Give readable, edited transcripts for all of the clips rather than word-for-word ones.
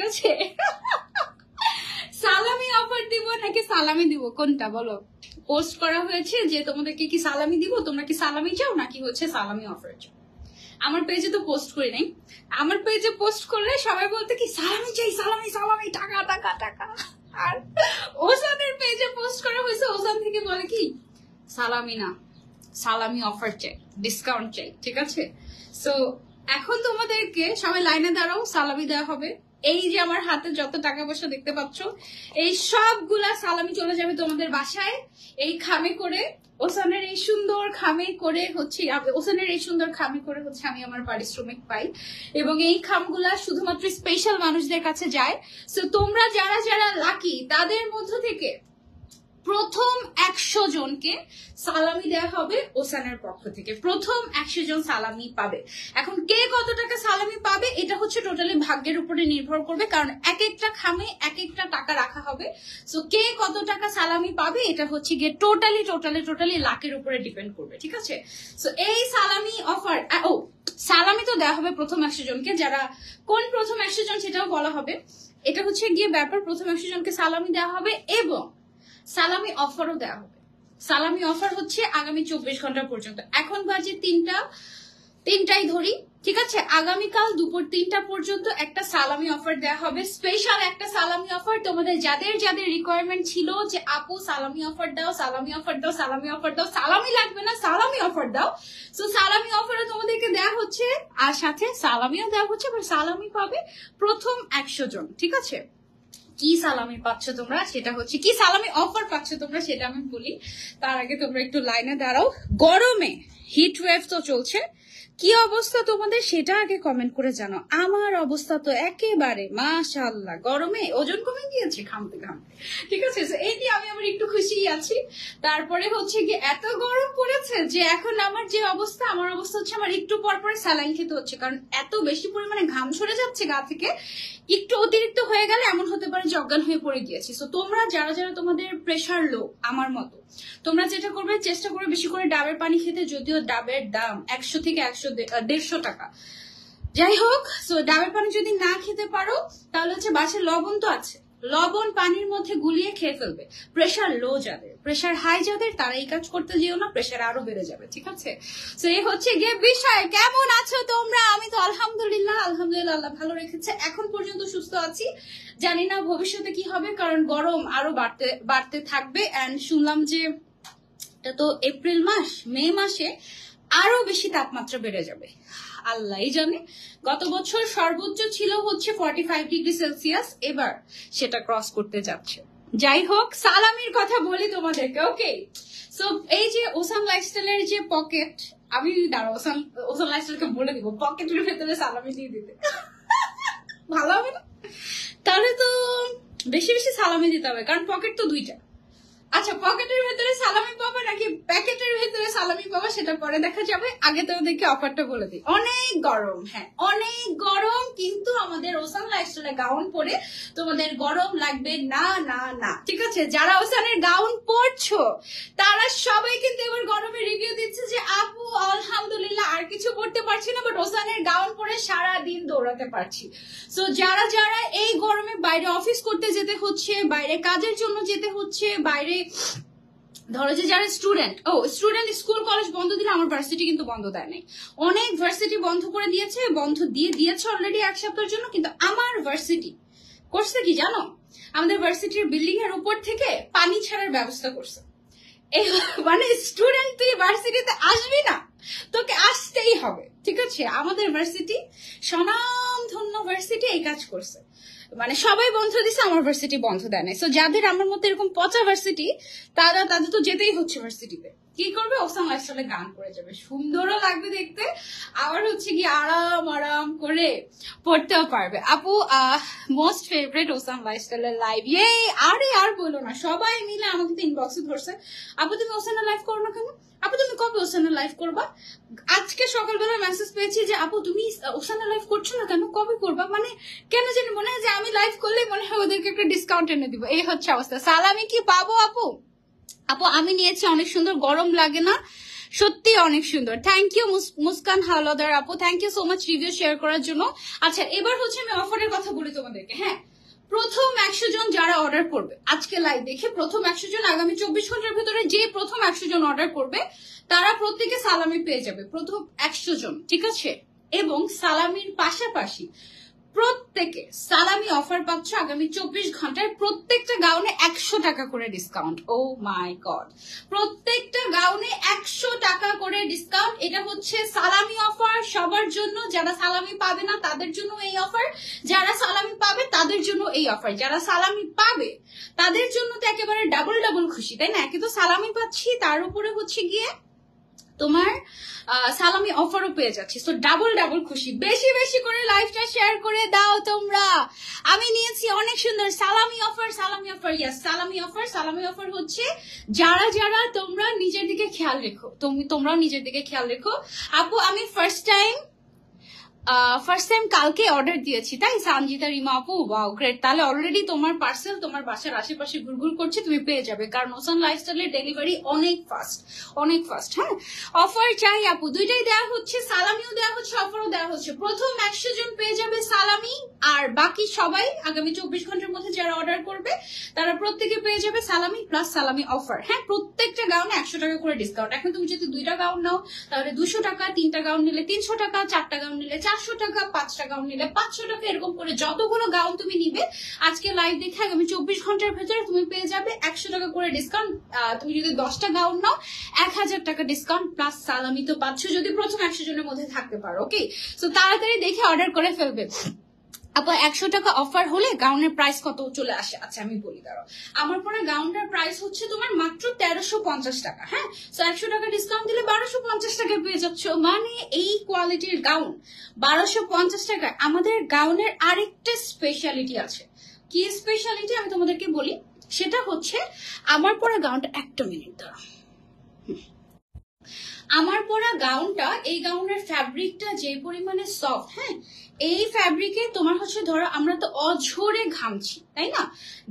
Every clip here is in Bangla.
আছে? সালামি অফার দিব নাকি সালামি দিব, কোনটা বলো? পোস্ট করা হয়েছে যে তোমাদেরকে কি সালামি দিব, তোমরা কি সালামি চাও নাকি হচ্ছে সালামি অফার চাও? আমার পেজে তো পোস্ট করি নাই। আমার পেজে পোস্ট করলে সবাই বলতে কি সালামি চাই, সালামি সালামি, টাকা টাকা টাকা। আর ওসানের পেজে পোস্ট করা হয়েছে, ওসান থেকে বলে কি সালামি না, সালামি অফার চাই, ডিসকাউন্ট চাই। ঠিক আছে, সো এখন তোমাদেরকে সবাই লাইনে দাঁড়াও, সালামি দেওয়া হবে। এই যে আমার হাতে যত টাকা পয়সা দেখতে পাচ্ছ, এই সবগুলা সালামি চলে যাবে তোমাদের বাসায়। এই খামে করে, ওসানের এই সুন্দর খামে করে হচ্ছে, ওসানের এই সুন্দর খামে করে হচ্ছে আমি আমার পারিশ্রমিক পাই, এবং এই খামগুলা শুধুমাত্র স্পেশাল মানুষদের কাছে যায়। সো তোমরা যারা যারা লাকি, তাদের মধ্য থেকে প্রথম 100 জনকে সালামি দেওয়া হবে ওসানের পক্ষ থেকে। প্রথম 100 জন সালামি পাবে। এখন কে কত টাকা সালামি পাবে এটা হচ্ছে টোটালি ভাগ্যের উপরে নির্ভর করবে, কারণ এক একটা খামে এক একটা টাকা রাখা হবে। সো কে কত টাকা সালামি পাবে এটা হচ্ছে গিয়ে টোটালি লাকের উপরে ডিপেন্ড করবে। ঠিক আছে, সো এই সালামি অফার, সালামি তো দেওয়া হবে প্রথম 100 জনকে। যারা কোন প্রথম 100 জন সেটাও বলা হবে। এটা হচ্ছে গিয়ে ব্যাপার, প্রথম 100 জনকে সালামি দেওয়া হবে এবং সালামি অফারও দেওয়া হবে। সালামি অফার হচ্ছে আগামী 24 ঘন্টা পর্যন্ত। এখন বাজে 3টাই ধরি, ঠিক আছে? আগামীকাল দুপুর 3টা পর্যন্ত একটা সালামি অফার দেওয়া হবে, স্পেশাল একটা সালামি অফার। তোমাদের যাদের যাদের রিকোয়ারমেন্ট ছিল যে আপু সালামি অফার দাও, সালামি অফার দাও, সালামি অফার দাও, সালামি লাগবে না সালামি অফার দাও, সো সালামি অফারও তোমাদেরকে দেওয়া হচ্ছে, আর সাথে সালামিও দেওয়া হচ্ছে। সালামি পাবে প্রথম 100 জন। ঠিক আছে, কি সালামি পাচ্ছ তোমরা সেটা হচ্ছে, কি সালামি অফার পাচ্ছ তোমরা সেটা আমি বলি। তার আগে তোমরা একটু লাইনে দাঁড়াও। গরমে হিট ওয়েভ তো চলছে, কি অবস্থা তোমাদের সেটা আগে কমেন্ট করে জানো। আমার অবস্থা তো একেবারে মাশাআল্লাহ, গরমে ওজন কমে গিয়েছে ঘামতে ঘামতে। ঠিক আছে, এই নিয়ে আমি আবার একটু খুশি আছি। তারপরে হচ্ছে কি এত গরম পড়েছে যে এখন আমার যে অবস্থা, আমার অবস্থা হচ্ছে আমার একটু পর পরে স্যালাইন খেতে হচ্ছে, কারণ এত বেশি পরিমাণে ঘাম ঝরে যাচ্ছে গা থেকে। একটু অতিরিক্ত হয়ে গেলে এমন হতে পারে যে অজ্ঞান হয়ে পড়ে গিয়েছি। সো তোমরা যারা যারা তোমাদের প্রেশার লো আমার মতো, তোমরা যেটা করবে, চেষ্টা করবে বেশি করে ডাবের পানি খেতে। যদিও ডাবের দাম 100 থেকে 150 টাকা, যাই হোক। সো ডাবের পানি যদি না খেতে পারো তাহলে হচ্ছে বাসায় লবণ তো আছে, লবণ পানির মধ্যে গুলিয়ে খেয়ে ফেলবে। প্রেশার লো যাদের, প্রেশার হাই যাদের, তারা এই কাজ করতে যেও না, প্রেশার আরো বেড়ে যাবে। ঠিক আছে, তো এই হচ্ছে গিয়ে বিষয়। কেমন আছো তোমরা? আমি তো আলহামদুলিল্লাহ আল্লাহ ভালো রেখেছে, এখন পর্যন্ত সুস্থ আছি। জানি না ভবিষ্যতে কি হবে, কারণ গরম আরো বাড়তে থাকবে। এন্ড শুনলাম যে এটা তো এপ্রিল মাস, মে মাসে আরো বেশি তাপমাত্রা বেড়ে যাবে, আল্লাহই জানে। গত বছর সর্বোচ্চ ছিল হচ্ছে 45 ডিগ্রি সেলসিয়াস, এবার সেটা ক্রস করতে যাচ্ছে। যাই হোক, সালামির কথা বলি তোমাদেরকে। ওকে, সো এই যে ওসান লাইফস্টাইলের যে পকেট, আমি দাঁড়া ওসান লাইফস্টাইলকে বলে দিব পকেটের ভেতরে সালামি দিয়ে দিতে, ভালো হবে না? তাহলে তো বেশি বেশি সালামি দিতে হবে, কারণ পকেট তো 2টা। আচ্ছা, পকেটের ভেতরে সালামি পাবা নাকি প্যাকেটের ভেতরে সালামি পাবা সেটা পরে দেখা যাবে। আগে তো ওদেরকে অফারটা বলে দিই। অনেক গরম, হ্যাঁ অনেক গরম, কিন্তু আমাদের ওসান লাইফস্টাইলে গাউন পরে তোমাদের গরম লাগবে না না না। ঠিক আছে, যারা ওসানের গাউন পরছো তারা সবাই কিন্তু এবার গরমে রিভিউ দিচ্ছে যে আপু আলহামদুলিল্লাহ আর কিছু করতে পারছি না, বাট ওসানের গাউন পরে সারা দিন দৌড়াতে পারছি। সো যারা যারা এই গরমে বাইরে অফিস করতে যেতে হচ্ছে, বাইরে কাজের জন্য যেতে হচ্ছে, বাইরে ধরো যে যারা স্টুডেন্ট স্কুল কলেজ বন্ধ দিলে, আমার ভার্সিটি কিন্তু বন্ধ দেয় নাই, অনেক ভার্সিটি বন্ধ করে দিয়েছে, বন্ধ দিয়েছে অলরেডি 1 সপ্তাহের জন্য। কিন্তু আমার ভার্সিটি করছে কি জানো, আমাদের ভার্সিটির বিল্ডিং এর উপর থেকে পানি ছাড়ার ব্যবস্থা করছে। এই মানে স্টুডেন্ট তুই ভার্সিটিতে আসবি না, তোকে আসতেই হবে। ঠিক আছে, আমাদের ভার্সিটি স্বনামধন্য ভার্সিটি এই কাজ করছে, মানে সবাই বন্ধ দিছে, আমার ভার্সিটি বন্ধ দেয় নাই। সো যাদের আমার মতো এরকম পচা ভার্সিটি, তাদের তো যেতেই হচ্ছে ভার্সিটিতে। কি করবে, ওসান লাইফস্টাইলে গান করে যাবে, সুন্দরও লাগবে দেখতে, আবার হচ্ছে কি আরাম করে পড়তেও পারবে। আপু মোস্ট ফেভারিট ওসান লাইফস্টাইলের লাইভ, আরে আর বলো না, সবাই মিলে আমাকে তো ইনবক্সে ধরছে, আপু তুমি ওসানের লাইভ করো না কেন, আপু তুমি কবে ওসানের লাইভ করবা? আজকে সকালবেলা মেসেজ পেয়েছি যে আপু তুমি ওসানের লাইভ করছো না কেন, কবে করবা? মানে কেন জানি মনে হয় যে আমি লাইভ করলে মনে হয় ওদেরকে একটা ডিসকাউন্ট এনে দিব, এই হচ্ছে অবস্থা। সালামি কি পাবো আপু? আপু আমি নিয়েছি, অনেক সুন্দর, গরম লাগে না, সত্যি অনেক সুন্দর। থ্যাংক ইউ মুস্কান হাওলাদার আপু, thank you so much review share করার জন্য। আচ্ছা এবার হচ্ছে আমি অফারের কথা বলি তোমাদেরকে। হ্যাঁ, প্রথম 100 জন যারা অর্ডার করবে আজকে লাইভ দেখে, প্রথম 100 জন আগামী 24 ঘন্টার ভিতরে যে প্রথম 100 জন অর্ডার করবে তারা প্রত্যেকে সালামি পেয়ে যাবে, প্রথম 100 জন, ঠিক আছে? এবং সালামির পাশাপাশি প্রত্যেকে সালামি অফার পাচ্ছ আগামী 24 ঘন্টায়, প্রত্যেকটা গাউনে 100 টাকা করে ডিসকাউন্ট। ও মাই গড, প্রত্যেকটা গাউনে 100 টাকা করে ডিসকাউন্ট। এটা হচ্ছে সালামি অফার সবার জন্য, যারা সালামি পাবে না তাদের জন্য এই অফার, যারা সালামি পাবে তাদের জন্য এই অফার। যারা সালামি পাবে তাদের জন্য তো একেবারে ডাবল ডাবল খুশি, তাই না? একে তো সালামি পাচ্ছি, তার উপরে হচ্ছে গিয়ে তোমার সালামি অফারও পেয়ে যাচ্ছি, তো ডাবল ডাবল খুশি। বেশি বেশি করে লাইভটা শেয়ার করে দাও তোমরা। আমি নিয়েছি অনেক সুন্দর সালামি অফার, সালামি অফার, ইয়াস সালামি অফার। সালামি অফার হচ্ছে যারা যারা তোমরা নিজের দিকে খেয়াল রেখো, তোমরাও নিজের দিকে খেয়াল রেখো। আপু আমি ফার্স্ট টাইম কালকে অর্ডার দিয়েছি, তাই সঞ্জিতা রিমা আপু, ওয়াও গ্রেট। তাহলে অলরেডি তোমার পার্সেল তোমার বাসার আশেপাশে ঘুরঘুর করছে, তুমি পেয়ে যাবে, কারণ ওসান লাইফস্টাইলের ডেলিভারি অনেক ফাস্ট, অনেক ফাস্ট। হ্যাঁ, অফার চাই আপু, দুইটাই দেওয়া হচ্ছে, সালামিও দেওয়া হচ্ছে, অফারও দেওয়া হচ্ছে। প্রথম 100 জন পেয়ে যাবে সালামি, আর বাকি সবাই আগামী 24 ঘন্টার মধ্যে যারা অর্ডার করবে তারা প্রত্যেকে পেয়ে যাবে সালামি প্লাস সালামি অফার। হ্যাঁ, প্রত্যেকটা গাউনে 100 টাকা করে ডিসকাউন্ট। এখন তুমি যদি 2টা গাউন নাও তাহলে 200 টাকা, 3টা গাউন নিলে 300 টাকা, 4টা গাউন নিলে 400 টাকা, 5টা গাউন নিলে 500 টাকা, এরকম করে যতগুলো গাউন তুমি নিবে আজকে লাইভ দেখে আগামী 24 ঘন্টার ভেতরে তুমি পেয়ে যাবে 100 টাকা করে ডিসকাউন্ট। তুমি যদি 10টা গাউন নাও 1000 টাকা ডিসকাউন্ট প্লাস সালামি তো পাচ্ছ, যদি প্রথম 100 জনের মধ্যে থাকতে পারো। ওকে, তো তাড়াতাড়ি দেখে অর্ডার করে ফেলবে। আপু 100 টাকা অফার হলে গাউনের প্রাইস কত চলে আসে? আচ্ছা আমি বলি, দাঁড়াও। আমার পরে গাউনটার প্রাইস হচ্ছে তোমার মাত্র 1350 টাকা। হ্যাঁ, তো 100 টাকা ডিসকাউন্ট দিলে 1250 টাকা পেয়ে যাচ্ছ, মানে এই কোয়ালিটির গাউন 1250 টাকা। আমাদের গাউনের আরেকটা স্পেশালিটি আছে। কি স্পেশালিটি আমি তোমাদেরকে বলি, সেটা হচ্ছে আমার পরা গাউনটা, একটা মিনিট দাঁড়াও। আমার পরা গাউনটা, এই গাউনের ফ্যাব্রিকটা যে পরিমাণে সফট, হ্যাঁ, এই ফ্যাব্রিকে তোমার হচ্ছে ধরো আমরা তো অঝরে ঘামছি, তাই না?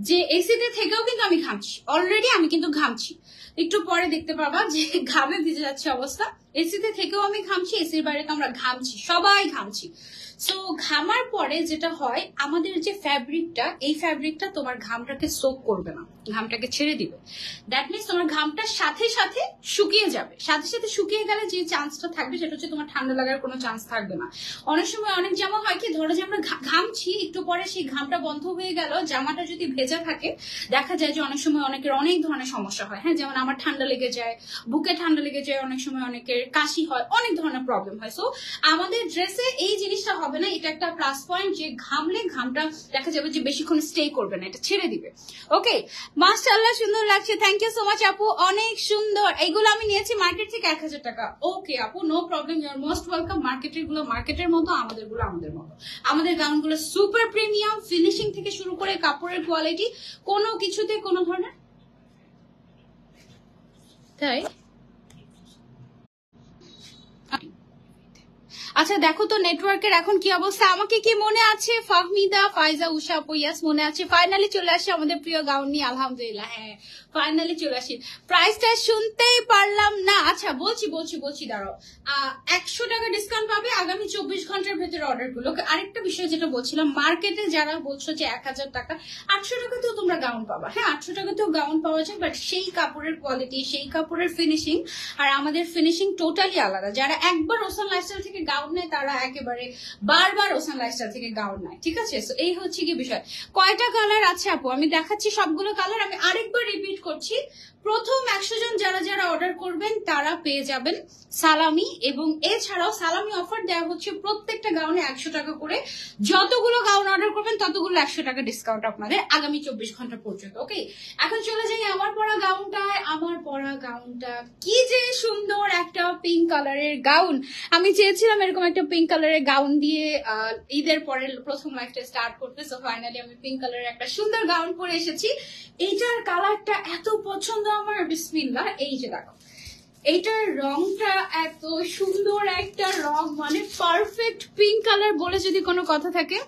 যে এসিতে থেকেও কিন্তু আমি ঘামছি, অলরেডি আমি কিন্তু ঘামছি, একটু পরে দেখতে পাবা যে ঘামে ভিজে যাচ্ছে অবস্থা। এসিতে থেকেও আমি ঘামছি, এসির বাইরে তো আমরা ঘামছি, সবাই ঘামছি। সো ঘামার পরে যেটা হয়, আমাদের যে ফ্যাব্রিকটা, এই ফ্যাব্রিকটা তোমার ঘামটাকে সোক করবে না, ঘামটাকে ছেড়ে দিবে। দ্যাট মিনস তোমার ঘামটা সাথে সাথে শুকিয়ে যাবে। সাথে সাথে শুকিয়ে গেলে যে চান্সটা থাকবে সেটা হচ্ছে তোমার ঠান্ডা লাগার কোনো চান্স থাকবে না। অনেক সময় অনেক জামা হয় কি, ধরো যে আমরা ঘামছি, একটু পরে সেই ঘামটা বন্ধ হয়ে গেল, জামাটা যদি ভেজা থাকে দেখা যায় যে অনেক সময় অনেকের অনেক ধরনের সমস্যা হয়। হ্যাঁ, যেমন আমার ঠান্ডা লেগে যায়, বুকে ঠান্ডা লেগে যায়, অনেক সময় অনেকের কাশি হয়, অনেক ধরনের প্রবলেম হয়। সো আমাদের ড্রেসে এই জিনিসটা হবে না, এটা একটা প্লাস পয়েন্ট যে ঘামলে ঘামটা দেখা যাবে যে বেশিক্ষণ স্টে করবে না, এটা ছেড়ে দিবে। ওকে, মাশাআল্লাহ সুন্দর লাগছে, থ্যাংক ইউ সো মাচ আপু, অনেক সুন্দর। এইগুলো আমি নিয়েছি মার্কেট থেকে 1000 টাকা। ওকে আপু, no problem, you are most welcome. মার্কেটের গুলো মার্কেটের মতো, আমাদের গুলো আমাদের মতো। আমাদের গাউন গুলো সুপার প্রিমিয়াম, ফিনিশিং থেকে শুরু করে কাপড়ের কোয়ালিটি কোনো কিছুতে কোনো ধরনের, তাই। আচ্ছা দেখো তো নেটওয়ার্কের এখন কি অবস্থা। আমাকে কি মনে আছে ফাহমিদা, ফাইজা, উষা আপু? ইয়াস মনে আছে। ফাইনালি চলে আসি আমাদের প্রিয় গাউন নিয়ে, আলহামদুলিল্লাহ। হ্যাঁ, ফাইনালি চলে আসি। প্রাইসটা শুনতেই পারলাম না। আচ্ছা বলছি দাঁড়াও। 100 টাকা ডিসকাউন্ট পাবে আগামী 24 ঘন্টার ভেতরে অর্ডার গুলো। আরেকটা বিষয় যেটা বলছিলাম, মার্কেটে যারা বলছো যে 1000 টাকা, 800 টাকাতেও তোমরা গাউন পাবা। হ্যাঁ, 800 টাকাতেও গাউন পাওয়া যায়, বাট সেই কাপড়ের কোয়ালিটি, সেই কাপড়ের ফিনিশিং আর আমাদের ফিনিশিং টোটালি আলাদা। যারা একবার ওসান লাইফস্টাইল থেকে গাউন নেয় তারা একেবারে বারবার ওসান লাইফস্টাইল থেকে গাউন নেয়, ঠিক আছে? তো এই হচ্ছে কি বিষয়। কয়টা কালার আছে আপু? আমি দেখাচ্ছি সবগুলো কালার। আমি আরেকবার রিপিট করছি, প্রথম 100 জন যারা যারা অর্ডার করবেন তারা পেয়ে যাবেন সালামি, এবং এছাড়াও সালামি অফার দেওয়া হচ্ছে প্রত্যেকটা গাউনে 100 টাকা করে। যতগুলো গাউন অর্ডার করবেন ততগুলো 100 টাকা ডিসকাউন্ট আপনাদের আগামী 24 ঘন্টা পর্যন্ত। ওকে, এখন চলে যাই আমার পরা গাউনটায়। আমার পরা গাউনটা কি যে সুন্দর, একটা পিঙ্ক কালারের গাউন। আমি চেয়েছিলাম এরকম একটা পিঙ্ক কালারের গাউন দিয়ে ঈদের পরে প্রথম লাইফটা স্টার্ট করতে। সো ফাইনালি আমি পিঙ্ক কালারের একটা সুন্দর গাউন পরে এসেছি। এইটার কালারটা এত পছন্দ আমার, বিসমিল্লাহ। এই যে দেখো, এইটার রংটা এত সুন্দর একটা রং, মানে পারফেক্ট পিঙ্ক কালার বলে যদি কোনো কথা থাকে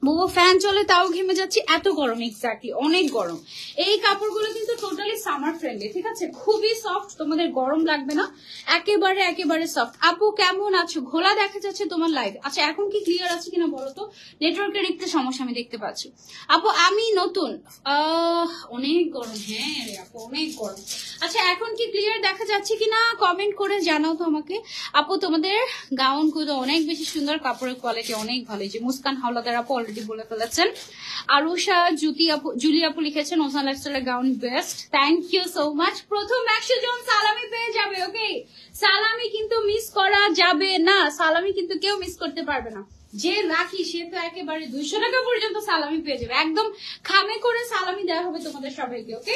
বউ ফ্যান চলে তাও ঘেমে যাচ্ছি, এত গরম, এক্স্যাক্টলি অনেক গরম। এই কাপড়গুলো কিন্তু টোটালি সামার ফ্রেন্ডলি, ঠিক আছে, খুবই সফট, তোমাদের গরম লাগবে না, একেবারে একেবারে সফট। আপু কেমন আছো? ঘোলা দেখা যাচ্ছে তোমার লাইভ। আচ্ছা এখন কি ক্লিয়ার আছে কিনা বলো তো, নেটওয়ার্কের একটু সমস্যা আমি দেখতে পাচ্ছি। আপু আমি নতুন, অনেক গরম, হ্যাঁ রে আপু অনেক গরম। আচ্ছা এখন কি ক্লিয়ার দেখা যাচ্ছে কিনা কমেন্ট করে জানাও তো আমাকে। আপু তোমাদের গাউন গুলো অনেক বেশি সুন্দর, কাপড়ের কোয়ালিটি অনেক ভালো। যে মুস্কান হাওলাদার আপু অলরেডি বলে ফেলেছেন। আরুষা জুলি আপু লিখেছেন ওসান লাইফস্টাইলের gown best, thank you so much. প্রথম 100 জন সালামি পেয়ে যাবে, ওকে? সালামি কিন্তু মিস করা যাবে না, সালামি কিন্তু কেউ মিস করতে পারবে না। যে লাকি সে তো একেবারে 200 টাকা পর্যন্ত সালামি পেয়ে যাবে, একদম খামে করে সালামি দেওয়া হবে তোমাদের সবাইকে, ওকে?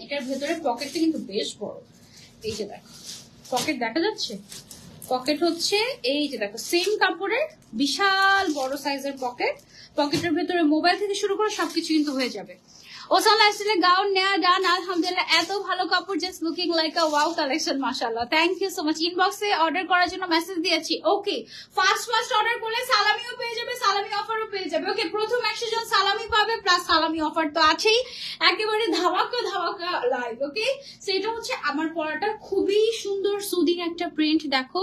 এটার ভেতরে পকেটটা কিন্তু বেশ বড়, এই যে দেখো পকেট দেখা যাচ্ছে, পকেট হচ্ছে এই যে দেখো সেম কাপড়ের বিশাল বড় সাইজের পকেট। পকেটের ভেতরে মোবাইল থেকে শুরু করে সবকিছু কিন্তু হয়ে যাবে। ওসান লাইফস্টাইলের গাউন নেওয়া ডান, আলহামদুলিল্লাহ, এত ভালো কাপড়, জাস্ট লুকিং লাইক আ ওয়াও কালেকশন, মাশাআল্লাহ, থ্যাংক ইউ সো মাচ। ইনবক্সে অর্ডার করার জন্য মেসেজ দিয়েছি, ওকে? ফার্স্ট অর্ডার করলে সালামিও পেয়ে যাবে, সালামি অফারও পেয়ে যাবে, ওকে? প্রথম 100 জন সালামি পাবে, প্লাস সালামি অফার তো আছেই, একেবারে ধামাকা ধামাকা লাইভ, ওকে? সেটা হচ্ছে আমার পরাটা খুবই সুন্দর সুদিং একটা প্রিন্ট, দেখো।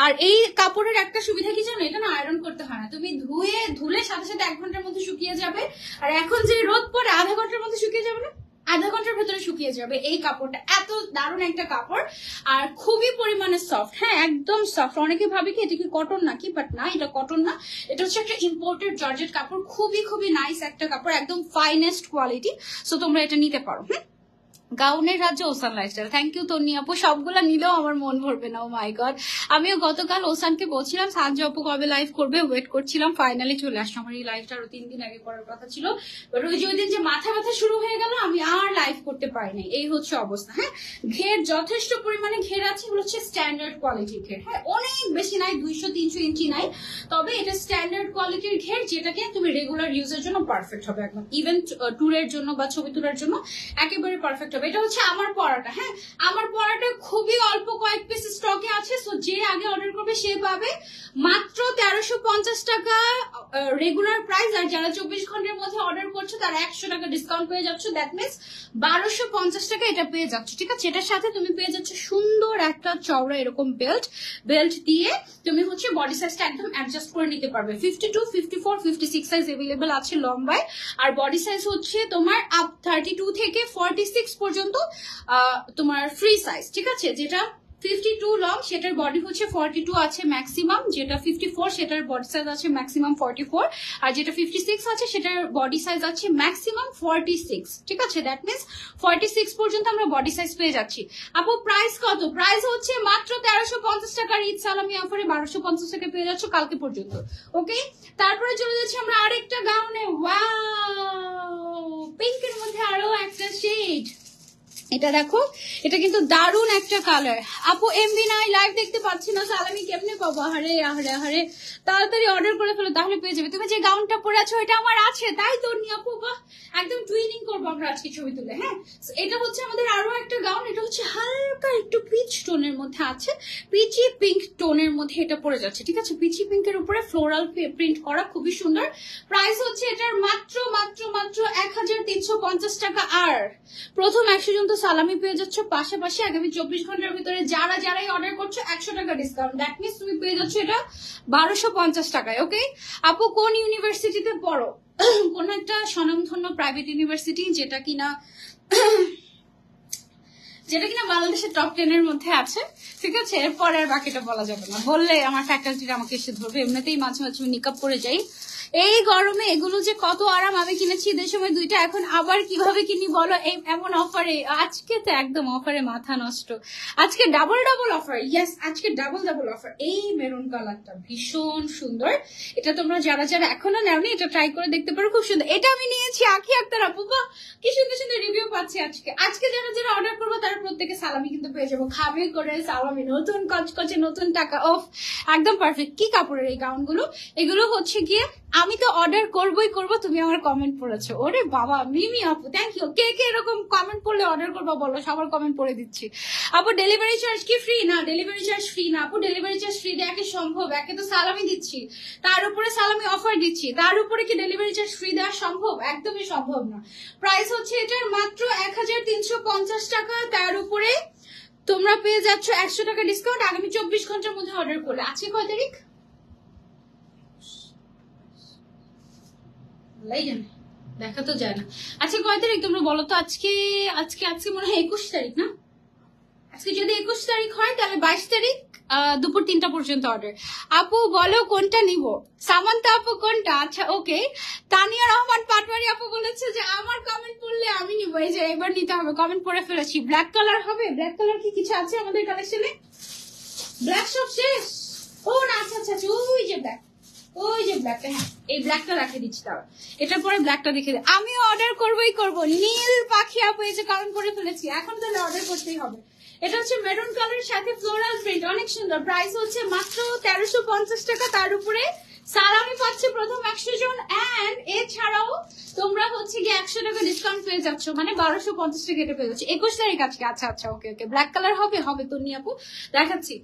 আর এই কাপড়ের একটা সুবিধা কি জানো, এটা না আয়রন করতে হয় না, তুমি ধুলে সাথে সাথে 1 ঘন্টার মধ্যে শুকিয়ে যাবে। আর এখন যে রোদ পড়ে আধা ঘন্টার মধ্যে শুকিয়ে যাবে না, আধা ঘন্টার ভেতরে শুকিয়ে যাবে। এই কাপড়টা এত দারুণ একটা কাপড়, আর খুবই পরিমাণে সফট, হ্যাঁ একদম সফট। অনেকে ভাবে কি এটা কি কটন নাকি, বাট না, এটা কটন না, এটা হচ্ছে একটা ইম্পোর্টেড জর্জেট কাপড়, খুবই খুবই নাইস একটা কাপড়, একদম ফাইনেস্ট কোয়ালিটি। সো তোমরা এটা নিতে পারো। গাউনের রাজ্য ওসান লাইফস্টাইল, থ্যাংক ইউ তন্নি আপু। সবগুলা নিলেও আমার মন ভরবে না, ও মাই গড। আমিও গতকাল ওসানকে বলছিলাম সানজু আপু কবে লাইভ করবে, ওয়েট করছিলাম, ফাইনালি চলে আসলো। আমার এই লাইভটা আরো 3 দিন আগে করার কথা ছিল, বাট ওই যে যে মাথা ব্যথা শুরু হয়ে গেল, আমি আর লাইভ করতে পারিনি, এই হচ্ছে অবস্থা। হ্যাঁ ঘের যথেষ্ট পরিমাণে ঘের আছে, এগুলো হচ্ছে স্ট্যান্ডার্ড কোয়ালিটির ঘের, হ্যাঁ অনেক বেশি নাই, 200-300 ইঞ্চি নাই, তবে এটা স্ট্যান্ডার্ড কোয়ালিটির ঘের, যেটাকে তুমি রেগুলার ইউজের জন্য পারফেক্ট হবে, একদম ইভেন্ট ট্যুরের জন্য বা ছবি তোলার জন্য একেবারে পারফেক্ট হবে। এটা হচ্ছে আমার পরাটা, হ্যাঁ আমার পরাটা খুবই অল্প কয়েক পিস স্টকে আছে, সো যে আগে অর্ডার করবে সে পাবে মাত্র 1350 টাকা রেগুলার প্রাইস। আর যারা 24 ঘন্টার মধ্যে অর্ডার করছো তারা 100 টাকা ডিসকাউন্ট পেয়ে যাচ্ছ, দ্যাট মিনস 1250 টাকা এটা পেয়ে যাচ্ছ, ঠিক আছে? এটার সাথে তুমি পেয়ে যাচ্ছ সুন্দর একটা চওড়া এরকম বেল্ট দিয়ে তুমি হচ্ছে বডি সাইজটা একদম অ্যাডজাস্ট করে নিতে পারবে। 52, 54, 56 সাইজ এভেলেবেল আছে লম্বায়, আর বডি সাইজ হচ্ছে তোমার আপ 32 থেকে 46 পর্যন্ত তোমার ফ্রি সাইজ, ঠিক আছে? যেটা 52 লং সেটার বডি হচ্ছে 42 আছে ম্যাক্সিমাম, যেটা 54 সেটার বডি সাইজ আছে ম্যাক্সিমাম 44, আর যেটা 56 আছে সেটার বডি সাইজ আছে ম্যাক্সিমাম 46, ঠিক আছে? দ্যাট মিনস 46 পর্যন্ত আমরা বডি সাইজ পেয়ে যাচ্ছি। আপু প্রাইস কত? প্রাইস হচ্ছে মাত্র 1350 টাকার ঈদ সালামি অফারে 1250 টাকা পেয়ে যাচ্ছ কালকে পর্যন্ত, ওকে? তারপরে চলে যাচ্ছি আমরা আরেকটা গাউনে, ওয়াও পিঙ্কের মধ্যে আরো একটা শেড, এটা দেখো, এটা কিন্তু দারুণ একটা কালার। আপু এমবি নাই, লাইভ দেখতে পাচ্ছি না, সালামি কেমনে পাবো? আহারে আহারে আহারে, তাড়াতাড়ি অর্ডার করে ফেলো, তাহলে পেয়ে যাবে। তুমি যে গাউনটা পরে আছো এটা আমার আছে, তাই তো নি আপু, বাহ, একদম টুইনিং করবো আমরা আজকে ছবি তুলে। হ্যাঁ এটা হচ্ছে আমাদের আরো একটা গাউন, এটা হচ্ছে হালকা একটু পিচ টোনের মধ্যে আছে, পিচি পিঙ্ক টোনের মধ্যে এটা পরে যাচ্ছে, ঠিক আছে? পিচি পিঙ্কের উপরে ফ্লোরাল প্রিন্ট করা, খুবই সুন্দর। প্রাইস হচ্ছে এটার মাত্র মাত্র মাত্র 1350 টাকা। আর প্রথম 100 জন তো সালামি পেয়ে যাচ্ছ, পাশাপাশি আগামী 24 ঘন্টার ভিতরে যারাই অর্ডার করছো 100 টাকা ডিসকাউন্ট, দ্যাট মিনস তুমি পেয়ে যাচ্ছ এটা 1250 টাকায়, ওকে? আপু কোন ইউনিভার্সিটিতে পড়ো? কোন একটা স্বনামধন্য প্রাইভেট ইউনিভার্সিটি, যেটা কিনা বাংলাদেশের টপ 10 এর মধ্যে আছে, ঠিক আছে? এরপরে আর বাকিটা বলা যাবে না, বললে আমার ফ্যাকাল্টিরা আমাকে এসে ধরবে। এমনিতেই মাঝে মাঝে আমি নিকাপ পরে যাই, এই গরমে এগুলো যে কত আরাম। আমি কিনেছি ঈদের সময় 2টা, এখন আবার কিভাবে কিনি বলো, এই এমন অফারে। আজকে তো একদম অফারে মাথা নষ্ট, আজকে ডাবল অফার, ইয়েস আজকে ডাবল অফার। এই মেরুন কালারটা ভীষণ সুন্দর, এটা তোমরা যারা এখনো নেওনি এটা ট্রাই করে দেখতে পারো, খুব সুন্দর। এটা আমি নিয়েছি আখি আক্তার আপু, বাহ কি সুন্দর সুন্দর রিভিউ পাচ্ছি আজকে যারা অর্ডার করবো তারা প্রত্যেকে সালামি কিন্তু পেয়ে যাবো, খাবে করে সালামি, নতুন কচকচে নতুন টাকা, ওফ একদম পারফেক্ট। কি কাপড়ের এই গাউন গুলো? এগুলো হচ্ছে গিয়ে আমি তো অর্ডার করবোই করবো, তুমি আমার কমেন্ট পড়েছো। ওরে বাবা, মিমি আপু থ্যাংক ইউ। কে কে এরকম কমেন্ট পড়লে অর্ডার করবো বলো, সবার কমেন্ট পড়ে দিচ্ছি। আপু ডেলিভারি চার্জ কি ফ্রি? না, ডেলিভারি চার্জ ফ্রি না আপু। ডেলিভারি চার্জ ফ্রি একে সম্ভব? একে তো সালামি দিচ্ছি, তার উপরে সালামি অফার দিচ্ছি, তার উপরে কি ডেলিভারি চার্জ ফ্রি দেওয়া সম্ভব? একদমই সম্ভব না। প্রাইস হচ্ছে এটার মাত্র 1350 টাকা, তার উপরে তোমরা পেয়ে যাচ্ছ 100 টাকা ডিসকাউন্ট আগামী 24 ঘন্টার মধ্যে অর্ডার করলে। আজকে কয় তারিখ? দেখা তো যায় না। আচ্ছা কয় তারিখ তোমরা বলো তো? আজকে আজকে আজকে মনে হয় 21 তারিখ না? আজকে যদি 21 তারিখ হয় তাহলে 22 তারিখ দুপুর 3টা পর্যন্ত অর্ডার। আপু বলো কোনটা নিব? সামান্তা আপু কোনটা? আচ্ছা ওকে। তানিয়া রহমান পাটওয়ারি আপু বলেছে যে আমার কমেন্ট পড়লে আমি নিব। এই যে এবার নিতে হবে, কমেন্ট পড়ে ফেলেছি। ব্ল্যাক কালার হবে? ব্ল্যাক কালার কি কিছু আছে আমাদের কালেকশনে? ব্ল্যাক সব শেষ? ও না, আচ্ছা আচ্ছা, ওই যে ব্ল্যাক, ওই যে ব্ল্যাকটা, হ্যাঁ এই ব্ল্যাকটা রেখে দিচ্ছি। তাও এটার পরে ব্ল্যাকটা দেখে দিই। আমিও অর্ডার করবোই করবো। নীল পাখি আপু এই যে কমেন্ট করে ফেলেছি, এখন তাহলে অর্ডার করতেই হবে। এটা হচ্ছে মেরুন কালার সাথে ফ্লোরাল প্রিন্ট, অনেক সুন্দর। প্রাইস হচ্ছে মাত্র 1350 টাকা, তার উপরে সালামি পাচ্ছে প্রথম 100 জন, এন্ড এছাড়াও তোমরা হচ্ছে গিয়ে 100 টাকা ডিসকাউন্ট পেয়ে যাচ্ছ, মানে 1250 টাকা এটা পেয়ে যাচ্ছে। 21 তারিখ আজকে। আচ্ছা আচ্ছা ওকে ওকে। ব্ল্যাক কালার হবে? হবে তো নিয়ে আপু দেখাচ্ছি।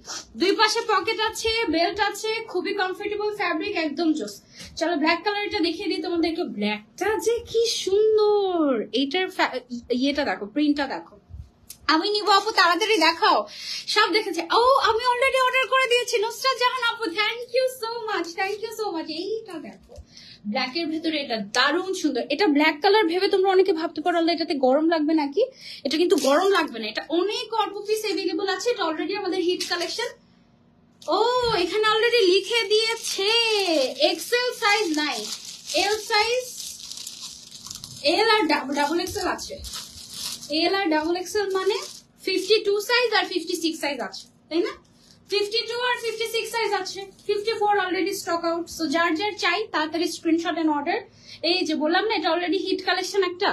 দুই পাশে পকেট আছে, বেল্ট আছে, খুবই কমফোর্টেবল ফ্যাব্রিক, একদম জোস। চলো ব্ল্যাক কালারটা দেখিয়ে দিই তোমাদেরকে। ব্ল্যাকটা যে কি সুন্দর, এইটার ইয়েটা দেখো, প্রিন্টটা দেখো। আমি নিবো আপু, তাড়াতাড়ি দেখাও। সব দেখেছে। ও আমি অলরেডি অর্ডার করে দিয়েছি। নুসরাত জাহান আপু thank you so much, thank you so much. এইটা দেখো ব্ল্যাকের ভেতরে, এটা দারুণ সুন্দর। এটা ব্ল্যাক কালার ভেবে তোমরা অনেকে ভাবতে পারো এটাতে গরম লাগবে নাকি। এটা কিন্তু গরম লাগবে না, এটা অনেক অল্প পিস এভেলেবল আছে। এটা অলরেডি আমাদের হিট কালেকশন। ও এখানে অলরেডি লিখে দিয়েছে এক্সেল সাইজ নাই, এল সাইজ, এল আর ডাবল এক্সেল আছে। এল আর ডাবল এক্সেল মানে 52 সাইজ আর 56 সাইজ আছে, তাই না? 52 আর 56 সাইজ আছে, 54 অলরেডি স্টক আউট। সো যার যার চাই তাড়াতাড়ি স্ক্রিনশট এন্ড অর্ডার। এই যে বললাম না এটা অলরেডি হিট কালেকশন একটা,